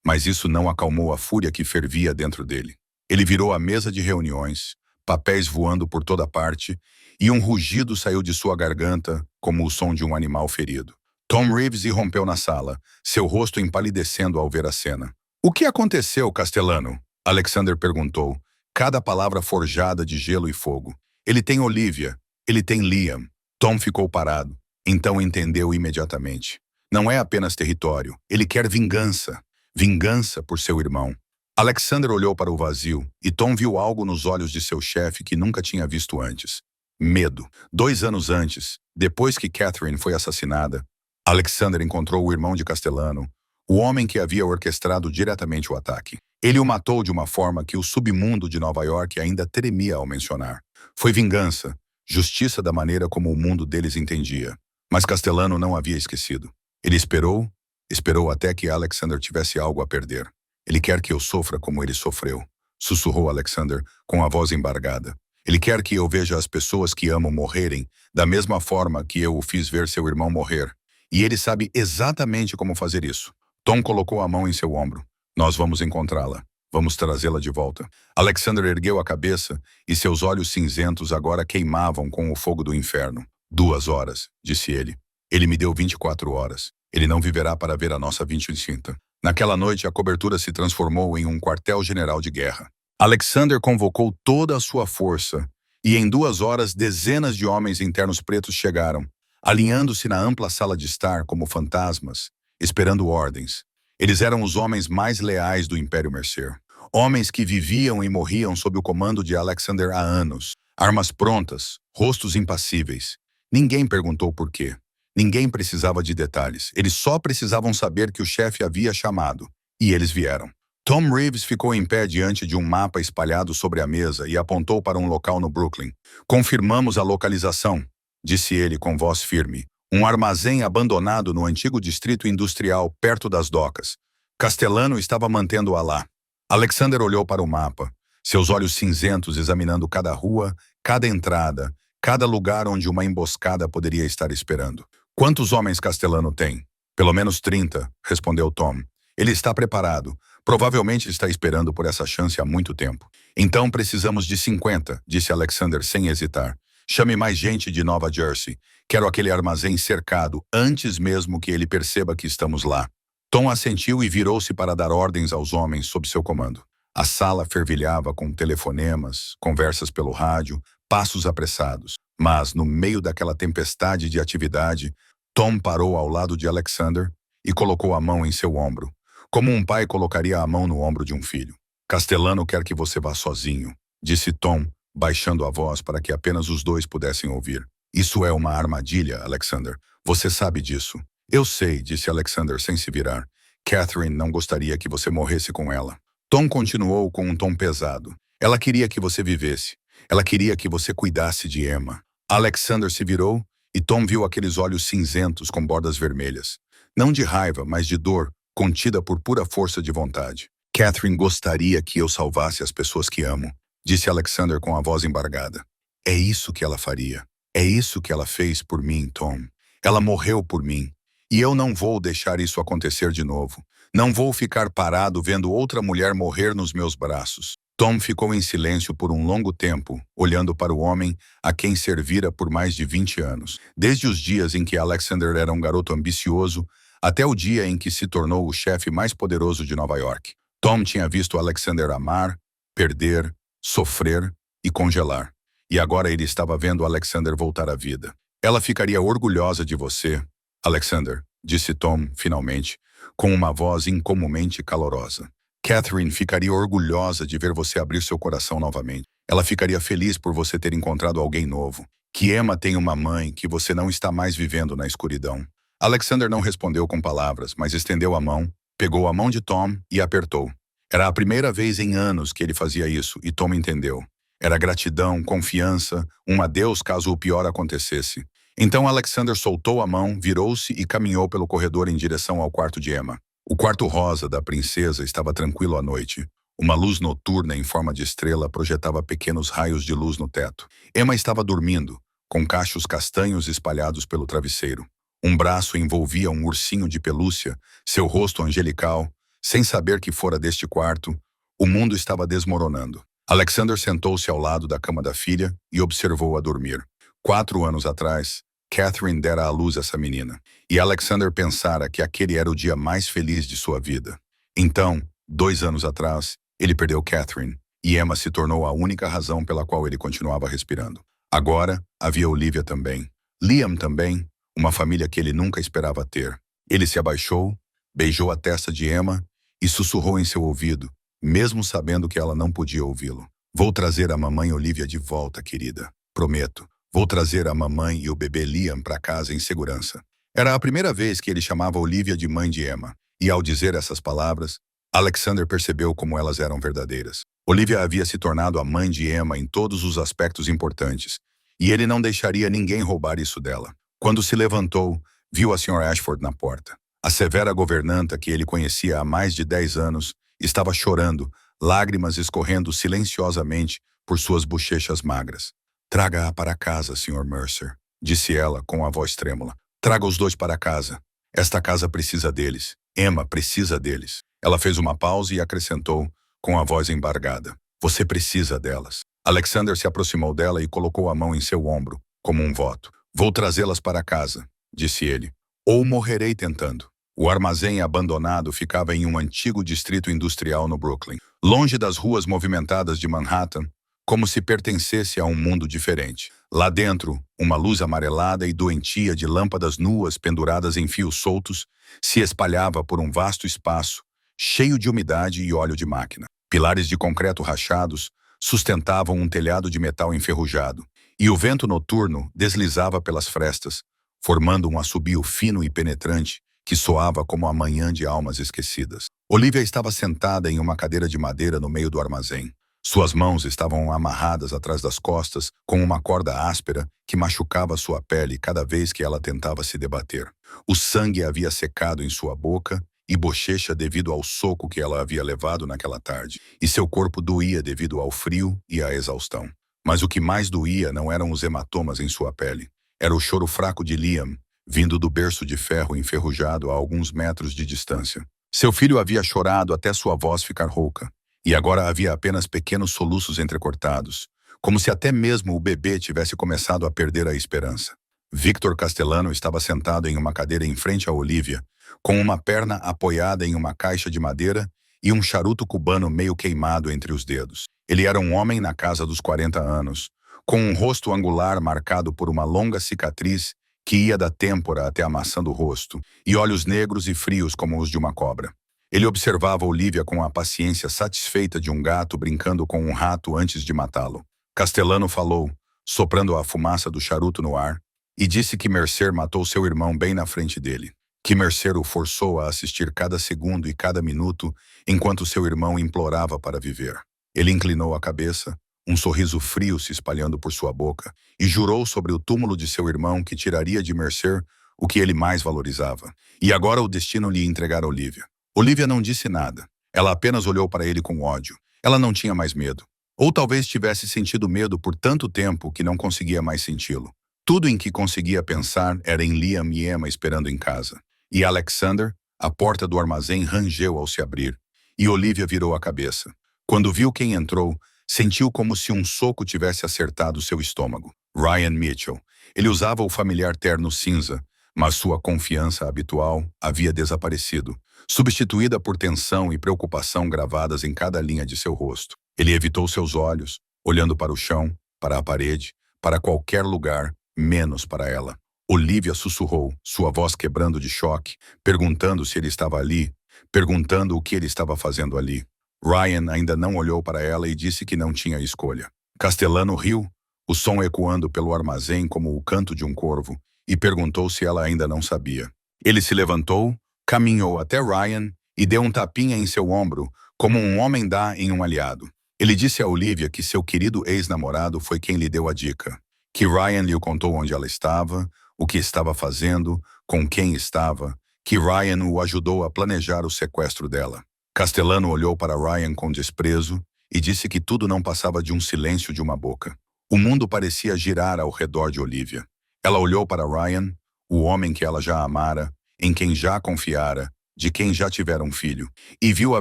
mas isso não acalmou a fúria que fervia dentro dele. Ele virou a mesa de reuniões, papéis voando por toda parte, e um rugido saiu de sua garganta como o som de um animal ferido. Tom Reeves irrompeu na sala, seu rosto empalidecendo ao ver a cena. O que aconteceu, Castellano? Alexander perguntou, cada palavra forjada de gelo e fogo. Ele tem Olivia, ele tem Liam. Tom ficou parado, então entendeu imediatamente. Não é apenas território, ele quer vingança. Vingança por seu irmão. Alexander olhou para o vazio e Tom viu algo nos olhos de seu chefe que nunca tinha visto antes. Medo. 2 anos antes, depois que Catherine foi assassinada, Alexander encontrou o irmão de Castellano, o homem que havia orquestrado diretamente o ataque. Ele o matou de uma forma que o submundo de Nova York ainda tremia ao mencionar. Foi vingança, justiça da maneira como o mundo deles entendia. Mas Castellano não havia esquecido. Ele esperou até que Alexander tivesse algo a perder. Ele quer que eu sofra como ele sofreu, sussurrou Alexander com a voz embargada. Ele quer que eu veja as pessoas que amo morrerem da mesma forma que eu o fiz ver seu irmão morrer. E ele sabe exatamente como fazer isso. Tom colocou a mão em seu ombro. Nós vamos encontrá-la. Vamos trazê-la de volta. Alexander ergueu a cabeça e seus olhos cinzentos agora queimavam com o fogo do inferno. 2 horas, disse ele. Ele me deu 24 horas. Ele não viverá para ver a nossa 25ª. Naquela noite, a cobertura se transformou em um quartel-general de guerra. Alexander convocou toda a sua força, e em 2 horas, dezenas de homens internos pretos chegaram, alinhando-se na ampla sala de estar como fantasmas, esperando ordens. Eles eram os homens mais leais do Império Mercer. Homens que viviam e morriam sob o comando de Alexander há anos. Armas prontas, rostos impassíveis. Ninguém perguntou por quê. Ninguém precisava de detalhes. Eles só precisavam saber que o chefe havia chamado. E eles vieram. Tom Reeves ficou em pé diante de um mapa espalhado sobre a mesa e apontou para um local no Brooklyn. Confirmamos a localização, disse ele com voz firme. Um armazém abandonado no antigo distrito industrial perto das docas. Castellano estava mantendo-a lá. Alexander olhou para o mapa, seus olhos cinzentos examinando cada rua, cada entrada, cada lugar onde uma emboscada poderia estar esperando. Quantos homens Castellano tem? Pelo menos 30, respondeu Tom. Ele está preparado, Provavelmente está esperando por essa chance há muito tempo. Então precisamos de 50, disse Alexander sem hesitar. Chame mais gente de Nova Jersey. Quero aquele armazém cercado antes mesmo que ele perceba que estamos lá. Tom assentiu e virou-se para dar ordens aos homens sob seu comando. A sala fervilhava com telefonemas, conversas pelo rádio, passos apressados. Mas, no meio daquela tempestade de atividade, Tom parou ao lado de Alexander e colocou a mão em seu ombro, como um pai colocaria a mão no ombro de um filho. Castelano quer que você vá sozinho, disse Tom, baixando a voz para que apenas os dois pudessem ouvir. Isso é uma armadilha, Alexander. Você sabe disso. Eu sei, disse Alexander sem se virar. Catherine não gostaria que você morresse com ela. Tom continuou com um tom pesado. Ela queria que você vivesse. Ela queria que você cuidasse de Emma. Alexander se virou e Tom viu aqueles olhos cinzentos com bordas vermelhas. Não de raiva, mas de dor, contida por pura força de vontade. Catherine gostaria que eu salvasse as pessoas que amo, disse Alexander com a voz embargada. É isso que ela faria. É isso que ela fez por mim, Tom. Ela morreu por mim. E eu não vou deixar isso acontecer de novo. Não vou ficar parado vendo outra mulher morrer nos meus braços. Tom ficou em silêncio por um longo tempo, olhando para o homem a quem servira por mais de 20 anos. Desde os dias em que Alexander era um garoto ambicioso, até o dia em que se tornou o chefe mais poderoso de Nova York. Tom tinha visto Alexander amar, perder, sofrer e congelar. E agora ele estava vendo Alexander voltar à vida. Ela ficaria orgulhosa de você, Alexander, disse Tom, finalmente, com uma voz incomumente calorosa. Catherine ficaria orgulhosa de ver você abrir seu coração novamente. Ela ficaria feliz por você ter encontrado alguém novo. Que Emma tem uma mãe, que você não está mais vivendo na escuridão. Alexander não respondeu com palavras, mas estendeu a mão, pegou a mão de Tom e apertou. Era a primeira vez em anos que ele fazia isso, e Tom entendeu. Era gratidão, confiança, um adeus caso o pior acontecesse. Então Alexander soltou a mão, virou-se e caminhou pelo corredor em direção ao quarto de Emma. O quarto rosa da princesa estava tranquilo à noite. Uma luz noturna em forma de estrela projetava pequenos raios de luz no teto. Emma estava dormindo, com cachos castanhos espalhados pelo travesseiro. Um braço envolvia um ursinho de pelúcia, seu rosto angelical. Sem saber que fora deste quarto, o mundo estava desmoronando. Alexander sentou-se ao lado da cama da filha e observou-a dormir. 4 anos atrás, Catherine dera à luz essa menina, e Alexander pensara que aquele era o dia mais feliz de sua vida. Então, 2 anos atrás, ele perdeu Catherine, e Emma se tornou a única razão pela qual ele continuava respirando. Agora, havia Olivia também. Liam também, uma família que ele nunca esperava ter. Ele se abaixou, beijou a testa de Emma e sussurrou em seu ouvido, mesmo sabendo que ela não podia ouvi-lo. Vou trazer a mamãe Olivia de volta, querida. Prometo. Vou trazer a mamãe e o bebê Liam para casa em segurança. Era a primeira vez que ele chamava Olivia de mãe de Emma, e ao dizer essas palavras, Alexander percebeu como elas eram verdadeiras. Olivia havia se tornado a mãe de Emma em todos os aspectos importantes, e ele não deixaria ninguém roubar isso dela. Quando se levantou, viu a Sra. Ashford na porta. A severa governanta que ele conhecia há mais de 10 anos estava chorando, lágrimas escorrendo silenciosamente por suas bochechas magras. Traga-a para casa, Sr. Mercer, disse ela com a voz trêmula. Traga os dois para casa. Esta casa precisa deles. Emma precisa deles. Ela fez uma pausa e acrescentou, com a voz embargada. Você precisa delas. Alexander se aproximou dela e colocou a mão em seu ombro, como um voto. Vou trazê-las para casa, disse ele. Ou morrerei tentando. O armazém abandonado ficava em um antigo distrito industrial no Brooklyn, longe das ruas movimentadas de Manhattan, como se pertencesse a um mundo diferente. Lá dentro, uma luz amarelada e doentia de lâmpadas nuas penduradas em fios soltos se espalhava por um vasto espaço, cheio de umidade e óleo de máquina. Pilares de concreto rachados sustentavam um telhado de metal enferrujado, e o vento noturno deslizava pelas frestas, formando um assobio fino e penetrante que soava como a manhã de almas esquecidas. Olivia estava sentada em uma cadeira de madeira no meio do armazém. Suas mãos estavam amarradas atrás das costas com uma corda áspera que machucava sua pele cada vez que ela tentava se debater. O sangue havia secado em sua boca e bochecha devido ao soco que ela havia levado naquela tarde, e seu corpo doía devido ao frio e à exaustão. Mas o que mais doía não eram os hematomas em sua pele. Era o choro fraco de Liam, vindo do berço de ferro enferrujado a alguns metros de distância. Seu filho havia chorado até sua voz ficar rouca, e agora havia apenas pequenos soluços entrecortados, como se até mesmo o bebê tivesse começado a perder a esperança. Victor Castellano estava sentado em uma cadeira em frente a Olivia, com uma perna apoiada em uma caixa de madeira e um charuto cubano meio queimado entre os dedos. Ele era um homem na casa dos 40 anos, com um rosto angular marcado por uma longa cicatriz que ia da têmpora até a maçã do rosto, e olhos negros e frios como os de uma cobra. Ele observava Olivia com a paciência satisfeita de um gato brincando com um rato antes de matá-lo. Castellano falou, soprando a fumaça do charuto no ar, e disse que Mercer matou seu irmão bem na frente dele. Que Mercer o forçou a assistir cada segundo e cada minuto enquanto seu irmão implorava para viver. Ele inclinou a cabeça, um sorriso frio se espalhando por sua boca, e jurou sobre o túmulo de seu irmão que tiraria de Mercer o que ele mais valorizava. E agora o destino lhe entregara Olivia. Olivia não disse nada. Ela apenas olhou para ele com ódio. Ela não tinha mais medo. Ou talvez tivesse sentido medo por tanto tempo que não conseguia mais senti-lo. Tudo em que conseguia pensar era em Liam e Emma esperando em casa. E Alexander, a porta do armazém rangeu ao se abrir, e Olivia virou a cabeça. Quando viu quem entrou, sentiu como se um soco tivesse acertado seu estômago. Ryan Mitchell. Ele usava o familiar terno cinza, mas sua confiança habitual havia desaparecido, substituída por tensão e preocupação gravadas em cada linha de seu rosto. Ele evitou seus olhos, olhando para o chão, para a parede, para qualquer lugar, menos para ela. Olivia sussurrou, sua voz quebrando de choque, perguntando se ele estava ali, perguntando o que ele estava fazendo ali. Ryan ainda não olhou para ela e disse que não tinha escolha. Castellano riu, o som ecoando pelo armazém como o canto de um corvo, e perguntou se ela ainda não sabia. Ele se levantou, caminhou até Ryan e deu um tapinha em seu ombro, como um homem dá em um aliado. Ele disse a Olivia que seu querido ex-namorado foi quem lhe deu a dica, que Ryan lhe contou onde ela estava, o que estava fazendo, com quem estava, que Ryan o ajudou a planejar o sequestro dela. Castellano olhou para Ryan com desprezo e disse que tudo não passava de um silêncio de uma boca. O mundo parecia girar ao redor de Olivia. Ela olhou para Ryan, o homem que ela já amara, em quem já confiara, de quem já tivera um filho, e viu a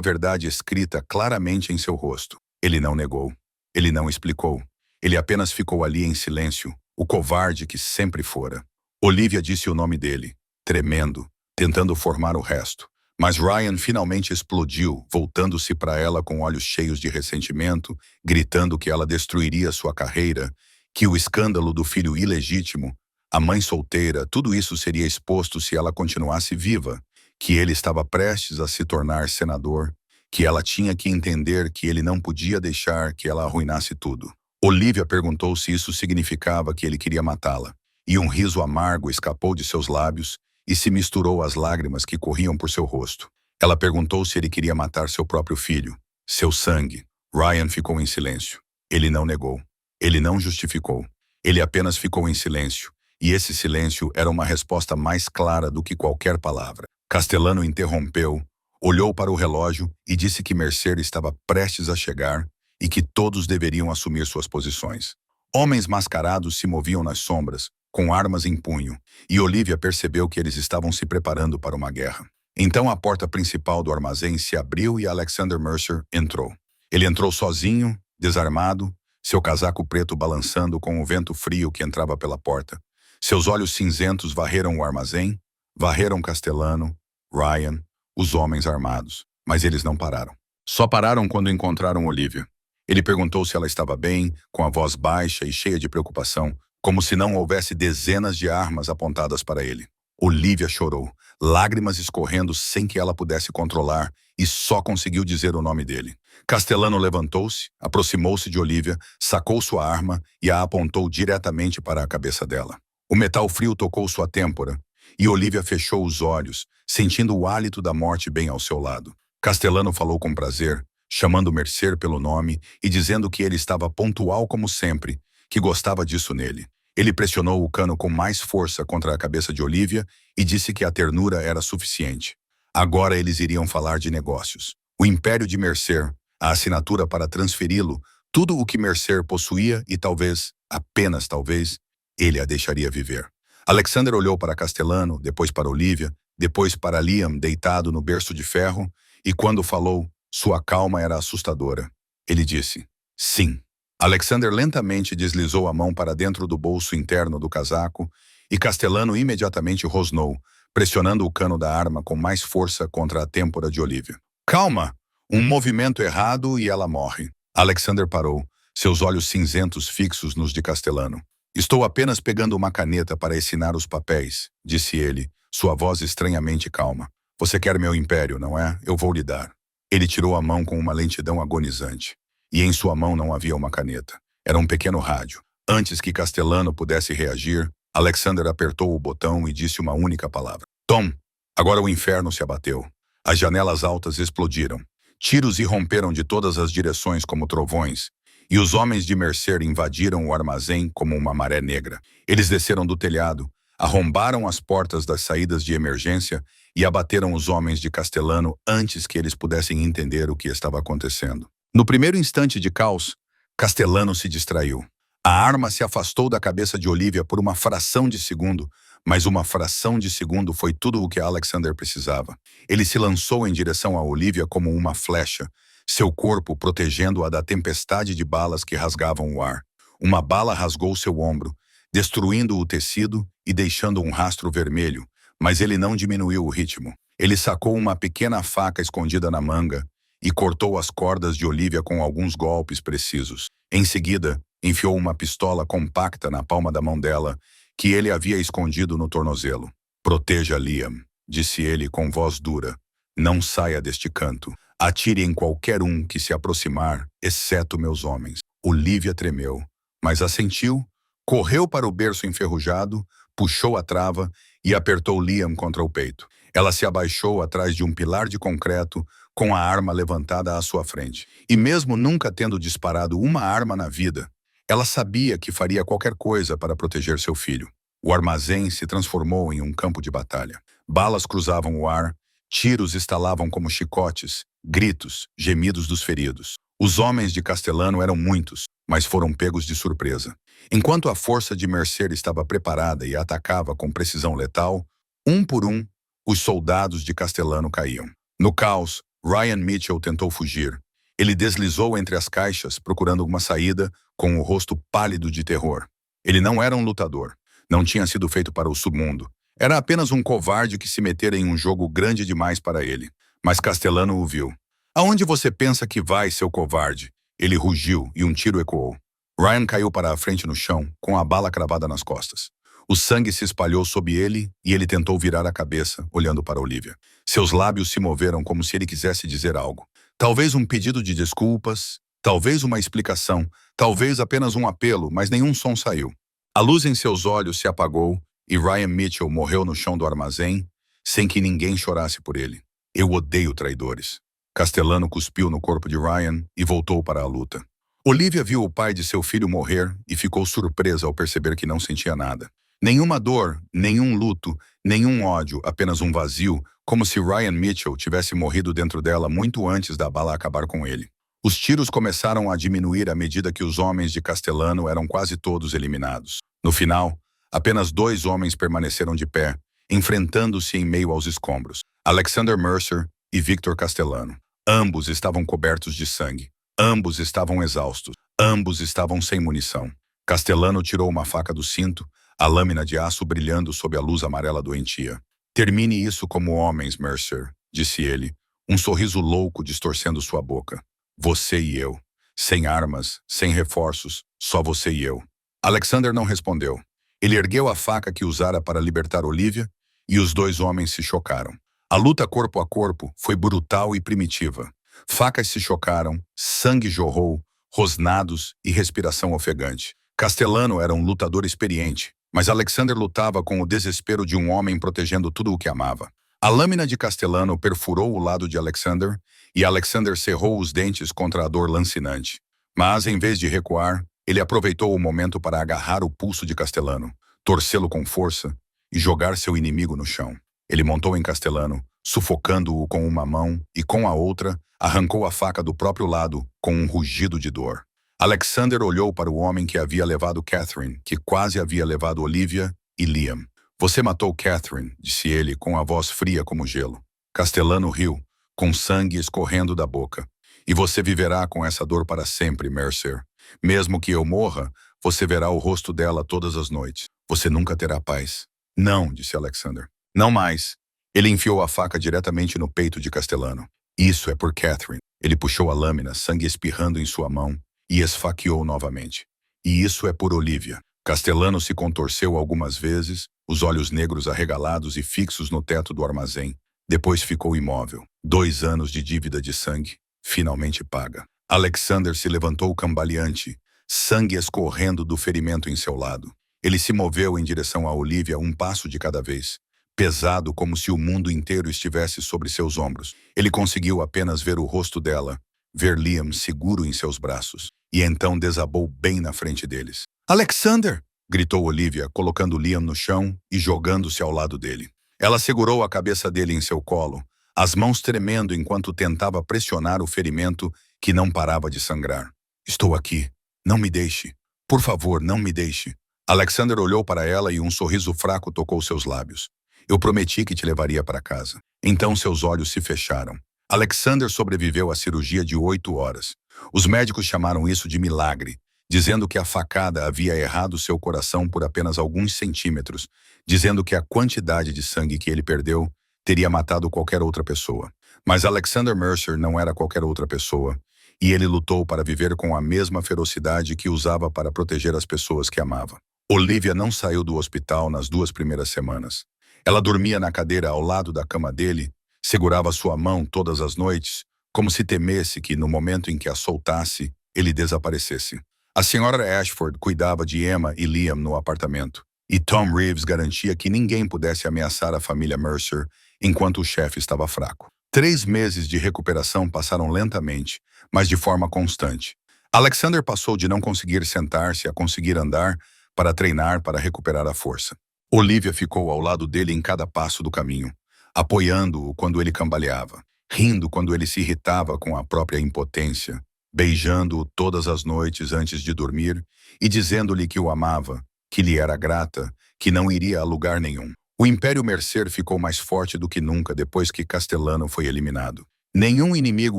verdade escrita claramente em seu rosto. Ele não negou. Ele não explicou. Ele apenas ficou ali em silêncio, o covarde que sempre fora. Olivia disse o nome dele, tremendo, tentando formar o resto. Mas Ryan finalmente explodiu, voltando-se para ela com olhos cheios de ressentimento, gritando que ela destruiria sua carreira, que o escândalo do filho ilegítimo, a mãe solteira, tudo isso seria exposto se ela continuasse viva, que ele estava prestes a se tornar senador, que ela tinha que entender que ele não podia deixar que ela arruinasse tudo. Olivia perguntou se isso significava que ele queria matá-la, e um riso amargo escapou de seus lábios e se misturou às lágrimas que corriam por seu rosto. Ela perguntou se ele queria matar seu próprio filho, seu sangue. Ryan ficou em silêncio. Ele não negou. Ele não justificou. Ele apenas ficou em silêncio, e esse silêncio era uma resposta mais clara do que qualquer palavra. Castellano interrompeu, olhou para o relógio e disse que Mercer estava prestes a chegar e que todos deveriam assumir suas posições. Homens mascarados se moviam nas sombras, com armas em punho, e Olivia percebeu que eles estavam se preparando para uma guerra. Então a porta principal do armazém se abriu e Alexander Mercer entrou. Ele entrou sozinho, desarmado, seu casaco preto balançando com o vento frio que entrava pela porta. Seus olhos cinzentos varreram o armazém, varreram Castellano, Ryan, os homens armados, mas eles não pararam. Só pararam quando encontraram Olivia. Ele perguntou se ela estava bem, com a voz baixa e cheia de preocupação, como se não houvesse dezenas de armas apontadas para ele. Olivia chorou, lágrimas escorrendo sem que ela pudesse controlar, e só conseguiu dizer o nome dele. Castellano levantou-se, aproximou-se de Olivia, sacou sua arma e a apontou diretamente para a cabeça dela. O metal frio tocou sua têmpora, e Olivia fechou os olhos, sentindo o hálito da morte bem ao seu lado. Castellano falou com prazer, chamando Mercer pelo nome e dizendo que ele estava pontual como sempre, que gostava disso nele. Ele pressionou o cano com mais força contra a cabeça de Olivia e disse que a ternura era suficiente. Agora eles iriam falar de negócios. O império de Mercer, a assinatura para transferi-lo, tudo o que Mercer possuía e talvez, apenas talvez, ele a deixaria viver. Alexander olhou para Castellano, depois para Olivia, depois para Liam deitado no berço de ferro, e quando falou, sua calma era assustadora. Ele disse, sim. Alexander lentamente deslizou a mão para dentro do bolso interno do casaco e Castellano imediatamente rosnou, pressionando o cano da arma com mais força contra a têmpora de Olivia. Calma! Um movimento errado e ela morre. Alexander parou, seus olhos cinzentos fixos nos de Castellano. Estou apenas pegando uma caneta para assinar os papéis, disse ele, sua voz estranhamente calma. Você quer meu império, não é? Eu vou lhe dar. Ele tirou a mão com uma lentidão agonizante. E em sua mão não havia uma caneta. Era um pequeno rádio. Antes que Castellano pudesse reagir, Alexander apertou o botão e disse uma única palavra. Tom! Agora o inferno se abateu. As janelas altas explodiram. Tiros irromperam de todas as direções como trovões, e os homens de Mercer invadiram o armazém como uma maré negra. Eles desceram do telhado, arrombaram as portas das saídas de emergência e abateram os homens de Castellano antes que eles pudessem entender o que estava acontecendo. No primeiro instante de caos, Castellano se distraiu. A arma se afastou da cabeça de Olivia por uma fração de segundo, mas uma fração de segundo foi tudo o que Alexander precisava. Ele se lançou em direção a Olivia como uma flecha, seu corpo protegendo-a da tempestade de balas que rasgavam o ar. Uma bala rasgou seu ombro, destruindo o tecido e deixando um rastro vermelho, mas ele não diminuiu o ritmo. Ele sacou uma pequena faca escondida na manga e cortou as cordas de Olivia com alguns golpes precisos. Em seguida, enfiou uma pistola compacta na palma da mão dela, que ele havia escondido no tornozelo. Proteja Liam, disse ele com voz dura. Não saia deste canto. Atire em qualquer um que se aproximar, exceto meus homens. Olivia tremeu, mas assentiu, correu para o berço enferrujado, puxou a trava e apertou Liam contra o peito. Ela se abaixou atrás de um pilar de concreto, com a arma levantada à sua frente. E mesmo nunca tendo disparado uma arma na vida, ela sabia que faria qualquer coisa para proteger seu filho. O armazém se transformou em um campo de batalha. Balas cruzavam o ar, tiros estalavam como chicotes, gritos, gemidos dos feridos. Os homens de Castellano eram muitos, mas foram pegos de surpresa. Enquanto a força de Mercer estava preparada e atacava com precisão letal, um por um, os soldados de Castellano caíam. No caos, Ryan Mitchell tentou fugir. Ele deslizou entre as caixas, procurando uma saída, com o rosto pálido de terror. Ele não era um lutador. Não tinha sido feito para o submundo. Era apenas um covarde que se metera em um jogo grande demais para ele. Mas Castellano o viu. Aonde você pensa que vai, seu covarde? Ele rugiu e um tiro ecoou. Ryan caiu para a frente no chão, com a bala cravada nas costas. O sangue se espalhou sob ele e ele tentou virar a cabeça, olhando para Olivia. Seus lábios se moveram como se ele quisesse dizer algo. Talvez um pedido de desculpas, talvez uma explicação, talvez apenas um apelo, mas nenhum som saiu. A luz em seus olhos se apagou e Ryan Mitchell morreu no chão do armazém, sem que ninguém chorasse por ele. Eu odeio traidores. Castellano cuspiu no corpo de Ryan e voltou para a luta. Olivia viu o pai de seu filho morrer e ficou surpresa ao perceber que não sentia nada. Nenhuma dor, nenhum luto, nenhum ódio, apenas um vazio, como se Ryan Mitchell tivesse morrido dentro dela muito antes da bala acabar com ele. Os tiros começaram a diminuir à medida que os homens de Castellano eram quase todos eliminados. No final, apenas 2 homens permaneceram de pé, enfrentando-se em meio aos escombros. Alexander Mercer e Victor Castellano. Ambos estavam cobertos de sangue. Ambos estavam exaustos. Ambos estavam sem munição. Castellano tirou uma faca do cinto, a lâmina de aço brilhando sob a luz amarela doentia. Termine isso como homens, Mercer, disse ele, um sorriso louco distorcendo sua boca. Você e eu. Sem armas, sem reforços, só você e eu. Alexander não respondeu. Ele ergueu a faca que usara para libertar Olivia e os 2 homens se chocaram. A luta corpo a corpo foi brutal e primitiva. Facas se chocaram, sangue jorrou, rosnados e respiração ofegante. Castellano era um lutador experiente, mas Alexander lutava com o desespero de um homem protegendo tudo o que amava. A lâmina de Castellano perfurou o lado de Alexander e Alexander cerrou os dentes contra a dor lancinante. Mas, em vez de recuar, ele aproveitou o momento para agarrar o pulso de Castellano, torcê-lo com força e jogar seu inimigo no chão. Ele montou em Castellano, sufocando-o com uma mão e, com a outra, arrancou a faca do próprio lado com um rugido de dor. Alexander olhou para o homem que havia levado Catherine, que quase havia levado Olivia, e Liam. Você matou Catherine, disse ele com a voz fria como gelo. Castellano riu, com sangue escorrendo da boca. E você viverá com essa dor para sempre, Mercer. Mesmo que eu morra, você verá o rosto dela todas as noites. Você nunca terá paz. Não, disse Alexander. Não mais. Ele enfiou a faca diretamente no peito de Castellano. Isso é por Catherine. Ele puxou a lâmina, sangue espirrando em sua mão, e esfaqueou novamente. E isso é por Olivia. Castellano se contorceu algumas vezes, os olhos negros arregalados e fixos no teto do armazém. Depois ficou imóvel. 2 anos de dívida de sangue, finalmente paga. Alexander se levantou cambaleante, sangue escorrendo do ferimento em seu lado. Ele se moveu em direção a Olivia 1 passo de cada vez, pesado como se o mundo inteiro estivesse sobre seus ombros. Ele conseguiu apenas ver o rosto dela, ver Liam seguro em seus braços, e então desabou bem na frente deles. Alexander! Gritou Olivia, colocando Liam no chão e jogando-se ao lado dele. Ela segurou a cabeça dele em seu colo, as mãos tremendo enquanto tentava pressionar o ferimento que não parava de sangrar. Estou aqui. Não me deixe. Por favor, não me deixe. Alexander olhou para ela e um sorriso fraco tocou seus lábios. Eu prometi que te levaria para casa. Então seus olhos se fecharam. Alexander sobreviveu à cirurgia de 8 horas. Os médicos chamaram isso de milagre, dizendo que a facada havia errado seu coração por apenas alguns centímetros, dizendo que a quantidade de sangue que ele perdeu teria matado qualquer outra pessoa. Mas Alexander Mercer não era qualquer outra pessoa, e ele lutou para viver com a mesma ferocidade que usava para proteger as pessoas que amava. Olivia não saiu do hospital nas 2 primeiras semanas. Ela dormia na cadeira ao lado da cama dele, segurava sua mão todas as noites, como se temesse que, no momento em que a soltasse, ele desaparecesse. A senhora Ashford cuidava de Emma e Liam no apartamento, e Tom Reeves garantia que ninguém pudesse ameaçar a família Mercer enquanto o chefe estava fraco. 3 meses de recuperação passaram lentamente, mas de forma constante. Alexander passou de não conseguir sentar-se a conseguir andar para treinar para recuperar a força. Olivia ficou ao lado dele em cada passo do caminho, apoiando-o quando ele cambaleava, rindo quando ele se irritava com a própria impotência, beijando-o todas as noites antes de dormir e dizendo-lhe que o amava, que lhe era grata, que não iria a lugar nenhum. O Império Mercer ficou mais forte do que nunca depois que Castellano foi eliminado. Nenhum inimigo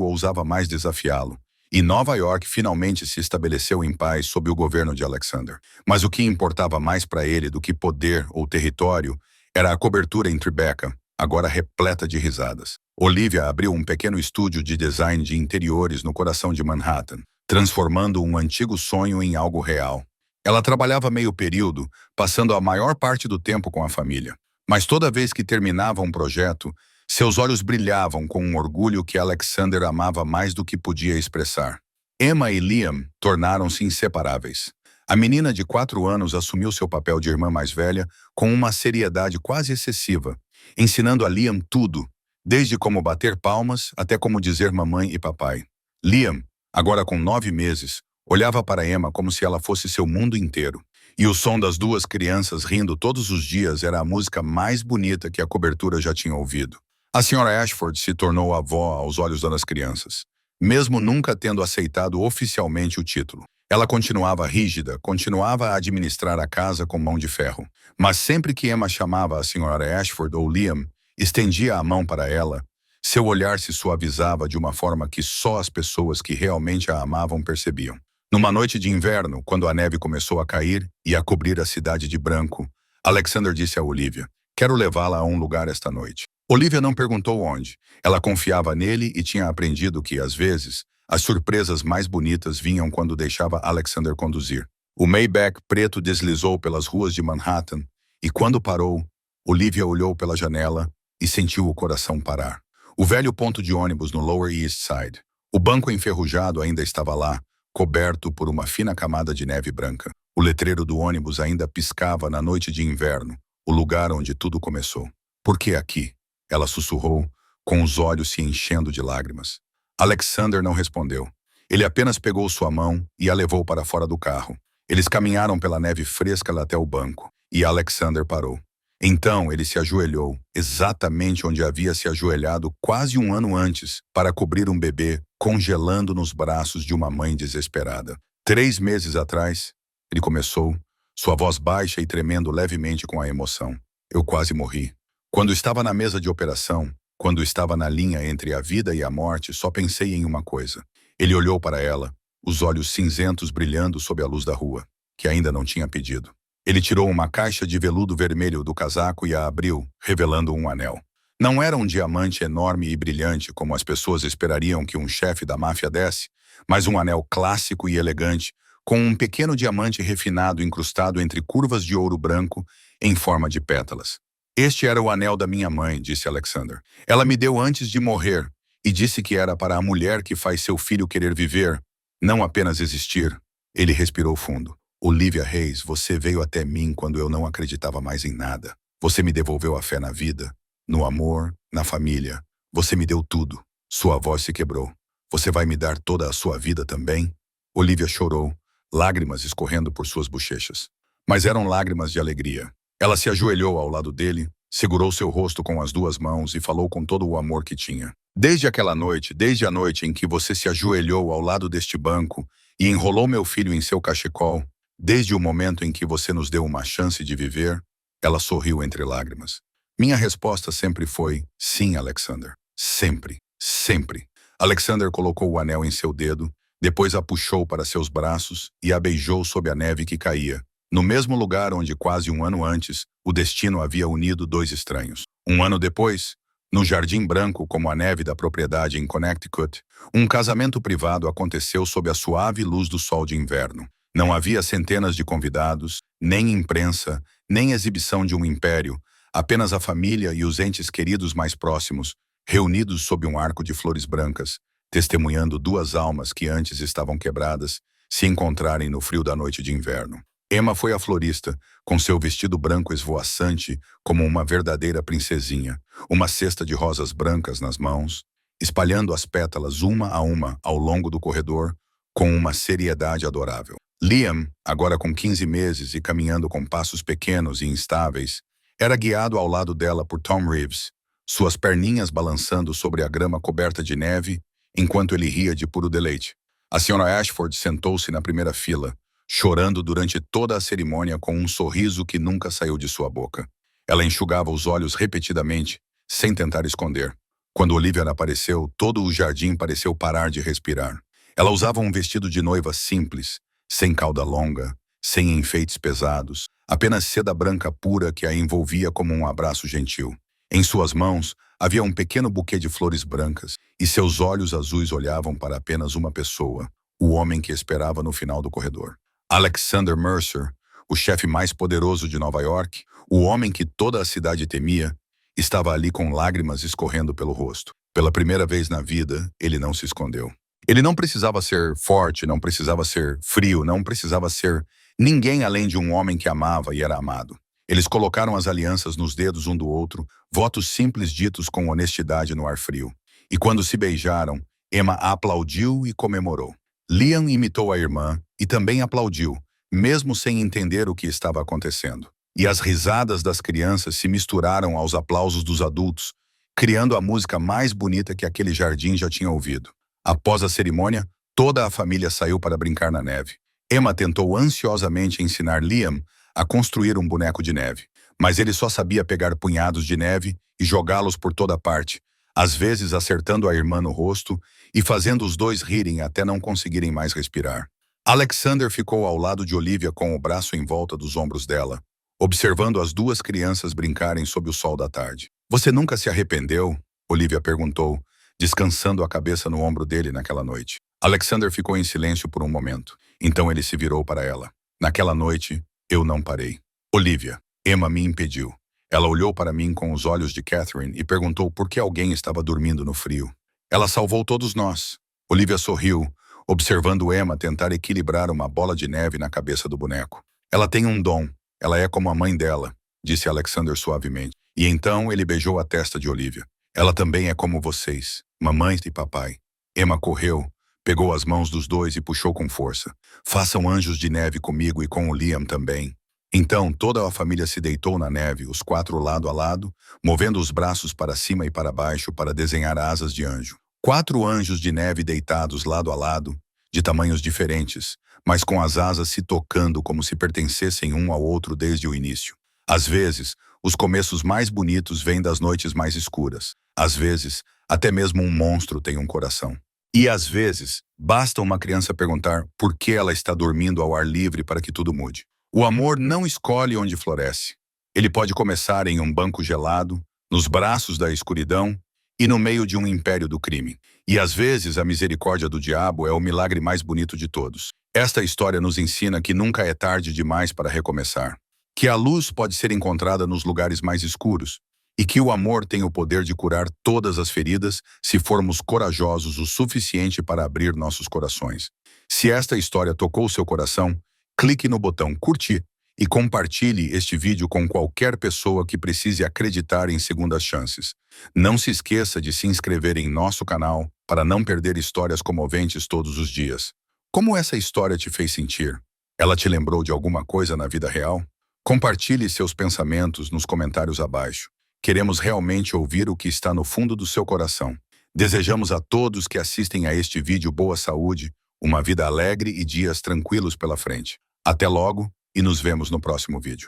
ousava mais desafiá-lo, e Nova York finalmente se estabeleceu em paz sob o governo de Alexander. Mas o que importava mais para ele do que poder ou território era a cobertura em Tribeca, agora repleta de risadas. Olivia abriu um pequeno estúdio de design de interiores no coração de Manhattan, transformando um antigo sonho em algo real. Ela trabalhava meio período, passando a maior parte do tempo com a família. Mas toda vez que terminava um projeto, seus olhos brilhavam com um orgulho que Alexander amava mais do que podia expressar. Emma e Liam tornaram-se inseparáveis. A menina de 4 anos assumiu seu papel de irmã mais velha com uma seriedade quase excessiva, ensinando a Liam tudo, desde como bater palmas até como dizer mamãe e papai. Liam, agora com 9 meses, olhava para Emma como se ela fosse seu mundo inteiro. E o som das 2 crianças rindo todos os dias era a música mais bonita que a cobertura já tinha ouvido. A senhora Ashford se tornou avó aos olhos das crianças, mesmo nunca tendo aceitado oficialmente o título. Ela continuava rígida, continuava a administrar a casa com mão de ferro. Mas sempre que Emma chamava a senhora Ashford ou Liam, estendia a mão para ela, seu olhar se suavizava de uma forma que só as pessoas que realmente a amavam percebiam. Numa noite de inverno, quando a neve começou a cair e a cobrir a cidade de branco, Alexander disse a Olivia: "Quero levá-la a um lugar esta noite." Olivia não perguntou onde. Ela confiava nele e tinha aprendido que, às vezes, as surpresas mais bonitas vinham quando deixava Alexander conduzir. O Maybach preto deslizou pelas ruas de Manhattan e, quando parou, Olivia olhou pela janela e sentiu o coração parar. O velho ponto de ônibus no Lower East Side. O banco enferrujado ainda estava lá, coberto por uma fina camada de neve branca. O letreiro do ônibus ainda piscava na noite de inverno, o lugar onde tudo começou. "Por que aqui?" Ela sussurrou, com os olhos se enchendo de lágrimas. Alexander não respondeu. Ele apenas pegou sua mão e a levou para fora do carro. Eles caminharam pela neve fresca até o banco, e Alexander parou. Então ele se ajoelhou, exatamente onde havia se ajoelhado quase 1 ano antes, para cobrir um bebê congelando nos braços de uma mãe desesperada. 3 meses atrás, ele começou, sua voz baixa e tremendo levemente com a emoção. Eu quase morri. Quando estava na mesa de operação, quando estava na linha entre a vida e a morte, só pensei em uma coisa. Ele olhou para ela, os olhos cinzentos brilhando sob a luz da rua, que ainda não tinha pedido. Ele tirou uma caixa de veludo vermelho do casaco e a abriu, revelando um anel. Não era um diamante enorme e brilhante como as pessoas esperariam que um chefe da máfia desse, mas um anel clássico e elegante, com um pequeno diamante refinado incrustado entre curvas de ouro branco em forma de pétalas. Este era o anel da minha mãe, disse Alexander. Ela me deu antes de morrer e disse que era para a mulher que faz seu filho querer viver, não apenas existir. Ele respirou fundo. Olivia Hayes, você veio até mim quando eu não acreditava mais em nada. Você me devolveu a fé na vida, no amor, na família. Você me deu tudo. Sua voz se quebrou. Você vai me dar toda a sua vida também? Olivia chorou, lágrimas escorrendo por suas bochechas. Mas eram lágrimas de alegria. Ela se ajoelhou ao lado dele, segurou seu rosto com as duas mãos e falou com todo o amor que tinha. Desde aquela noite, desde a noite em que você se ajoelhou ao lado deste banco e enrolou meu filho em seu cachecol, desde o momento em que você nos deu uma chance de viver, ela sorriu entre lágrimas. Minha resposta sempre foi, sim, Alexander. Sempre, sempre. Alexander colocou o anel em seu dedo, depois a puxou para seus braços e a beijou sob a neve que caía, no mesmo lugar onde quase um ano antes o destino havia unido dois estranhos. Um ano depois, no Jardim Branco como a neve da propriedade em Connecticut, um casamento privado aconteceu sob a suave luz do sol de inverno. Não havia centenas de convidados, nem imprensa, nem exibição de um império, apenas a família e os entes queridos mais próximos, reunidos sob um arco de flores brancas, testemunhando duas almas que antes estavam quebradas, se encontrarem no frio da noite de inverno. Emma foi a florista, com seu vestido branco esvoaçante como uma verdadeira princesinha, uma cesta de rosas brancas nas mãos, espalhando as pétalas uma a uma ao longo do corredor, com uma seriedade adorável. Liam, agora com 15 meses e caminhando com passos pequenos e instáveis, era guiado ao lado dela por Tom Reeves, suas perninhas balançando sobre a grama coberta de neve, enquanto ele ria de puro deleite. A Sra. Ashford sentou-se na primeira fila, chorando durante toda a cerimônia com um sorriso que nunca saiu de sua boca. Ela enxugava os olhos repetidamente, sem tentar esconder. Quando Olivia apareceu, todo o jardim pareceu parar de respirar. Ela usava um vestido de noiva simples, sem cauda longa, sem enfeites pesados, apenas seda branca pura que a envolvia como um abraço gentil. Em suas mãos havia um pequeno buquê de flores brancas, e seus olhos azuis olhavam para apenas uma pessoa, o homem que esperava no final do corredor. Alexander Mercer, o chefe mais poderoso de Nova York, o homem que toda a cidade temia, estava ali com lágrimas escorrendo pelo rosto. Pela primeira vez na vida, ele não se escondeu. Ele não precisava ser forte, não precisava ser frio, não precisava ser ninguém além de um homem que amava e era amado. Eles colocaram as alianças nos dedos um do outro, votos simples ditos com honestidade no ar frio. E quando se beijaram, Emma aplaudiu e comemorou. Liam imitou a irmã e também aplaudiu, mesmo sem entender o que estava acontecendo. E as risadas das crianças se misturaram aos aplausos dos adultos, criando a música mais bonita que aquele jardim já tinha ouvido. Após a cerimônia, toda a família saiu para brincar na neve. Emma tentou ansiosamente ensinar Liam a construir um boneco de neve, mas ele só sabia pegar punhados de neve e jogá-los por toda parte, às vezes acertando a irmã no rosto e fazendo os dois rirem até não conseguirem mais respirar. Alexander ficou ao lado de Olivia com o braço em volta dos ombros dela, observando as duas crianças brincarem sob o sol da tarde. Você nunca se arrependeu? Olivia perguntou, descansando a cabeça no ombro dele naquela noite. Alexander ficou em silêncio por um momento. Então ele se virou para ela. Naquela noite, eu não parei. Olivia, Emma me impediu. Ela olhou para mim com os olhos de Catherine e perguntou por que alguém estava dormindo no frio. Ela salvou todos nós. Olivia sorriu, observando Emma tentar equilibrar uma bola de neve na cabeça do boneco. Ela tem um dom. Ela é como a mãe dela, disse Alexander suavemente. E então ele beijou a testa de Olivia. Ela também é como vocês, mamãe e papai. Emma correu, pegou as mãos dos dois e puxou com força. Façam anjos de neve comigo e com o Liam também. Então toda a família se deitou na neve, os quatro lado a lado, movendo os braços para cima e para baixo para desenhar asas de anjo. 4 anjos de neve deitados lado a lado, de tamanhos diferentes, mas com as asas se tocando como se pertencessem um ao outro desde o início. Às vezes, Os começos mais bonitos vêm das noites mais escuras. Às vezes, até mesmo um monstro tem um coração. E às vezes, basta uma criança perguntar por que ela está dormindo ao ar livre para que tudo mude. O amor não escolhe onde floresce. Ele pode começar em um banco gelado, nos braços da escuridão e no meio de um império do crime. E às vezes a misericórdia do diabo é o milagre mais bonito de todos. Esta história nos ensina que nunca é tarde demais para recomeçar, que a luz pode ser encontrada nos lugares mais escuros e que o amor tem o poder de curar todas as feridas se formos corajosos o suficiente para abrir nossos corações. Se esta história tocou seu coração, clique no botão curtir e compartilhe este vídeo com qualquer pessoa que precise acreditar em segundas chances. Não se esqueça de se inscrever em nosso canal para não perder histórias comoventes todos os dias. Como essa história te fez sentir? Ela te lembrou de alguma coisa na vida real? Compartilhe seus pensamentos nos comentários abaixo. Queremos realmente ouvir o que está no fundo do seu coração. Desejamos a todos que assistem a este vídeo boa saúde, uma vida alegre e dias tranquilos pela frente. Até logo e nos vemos no próximo vídeo.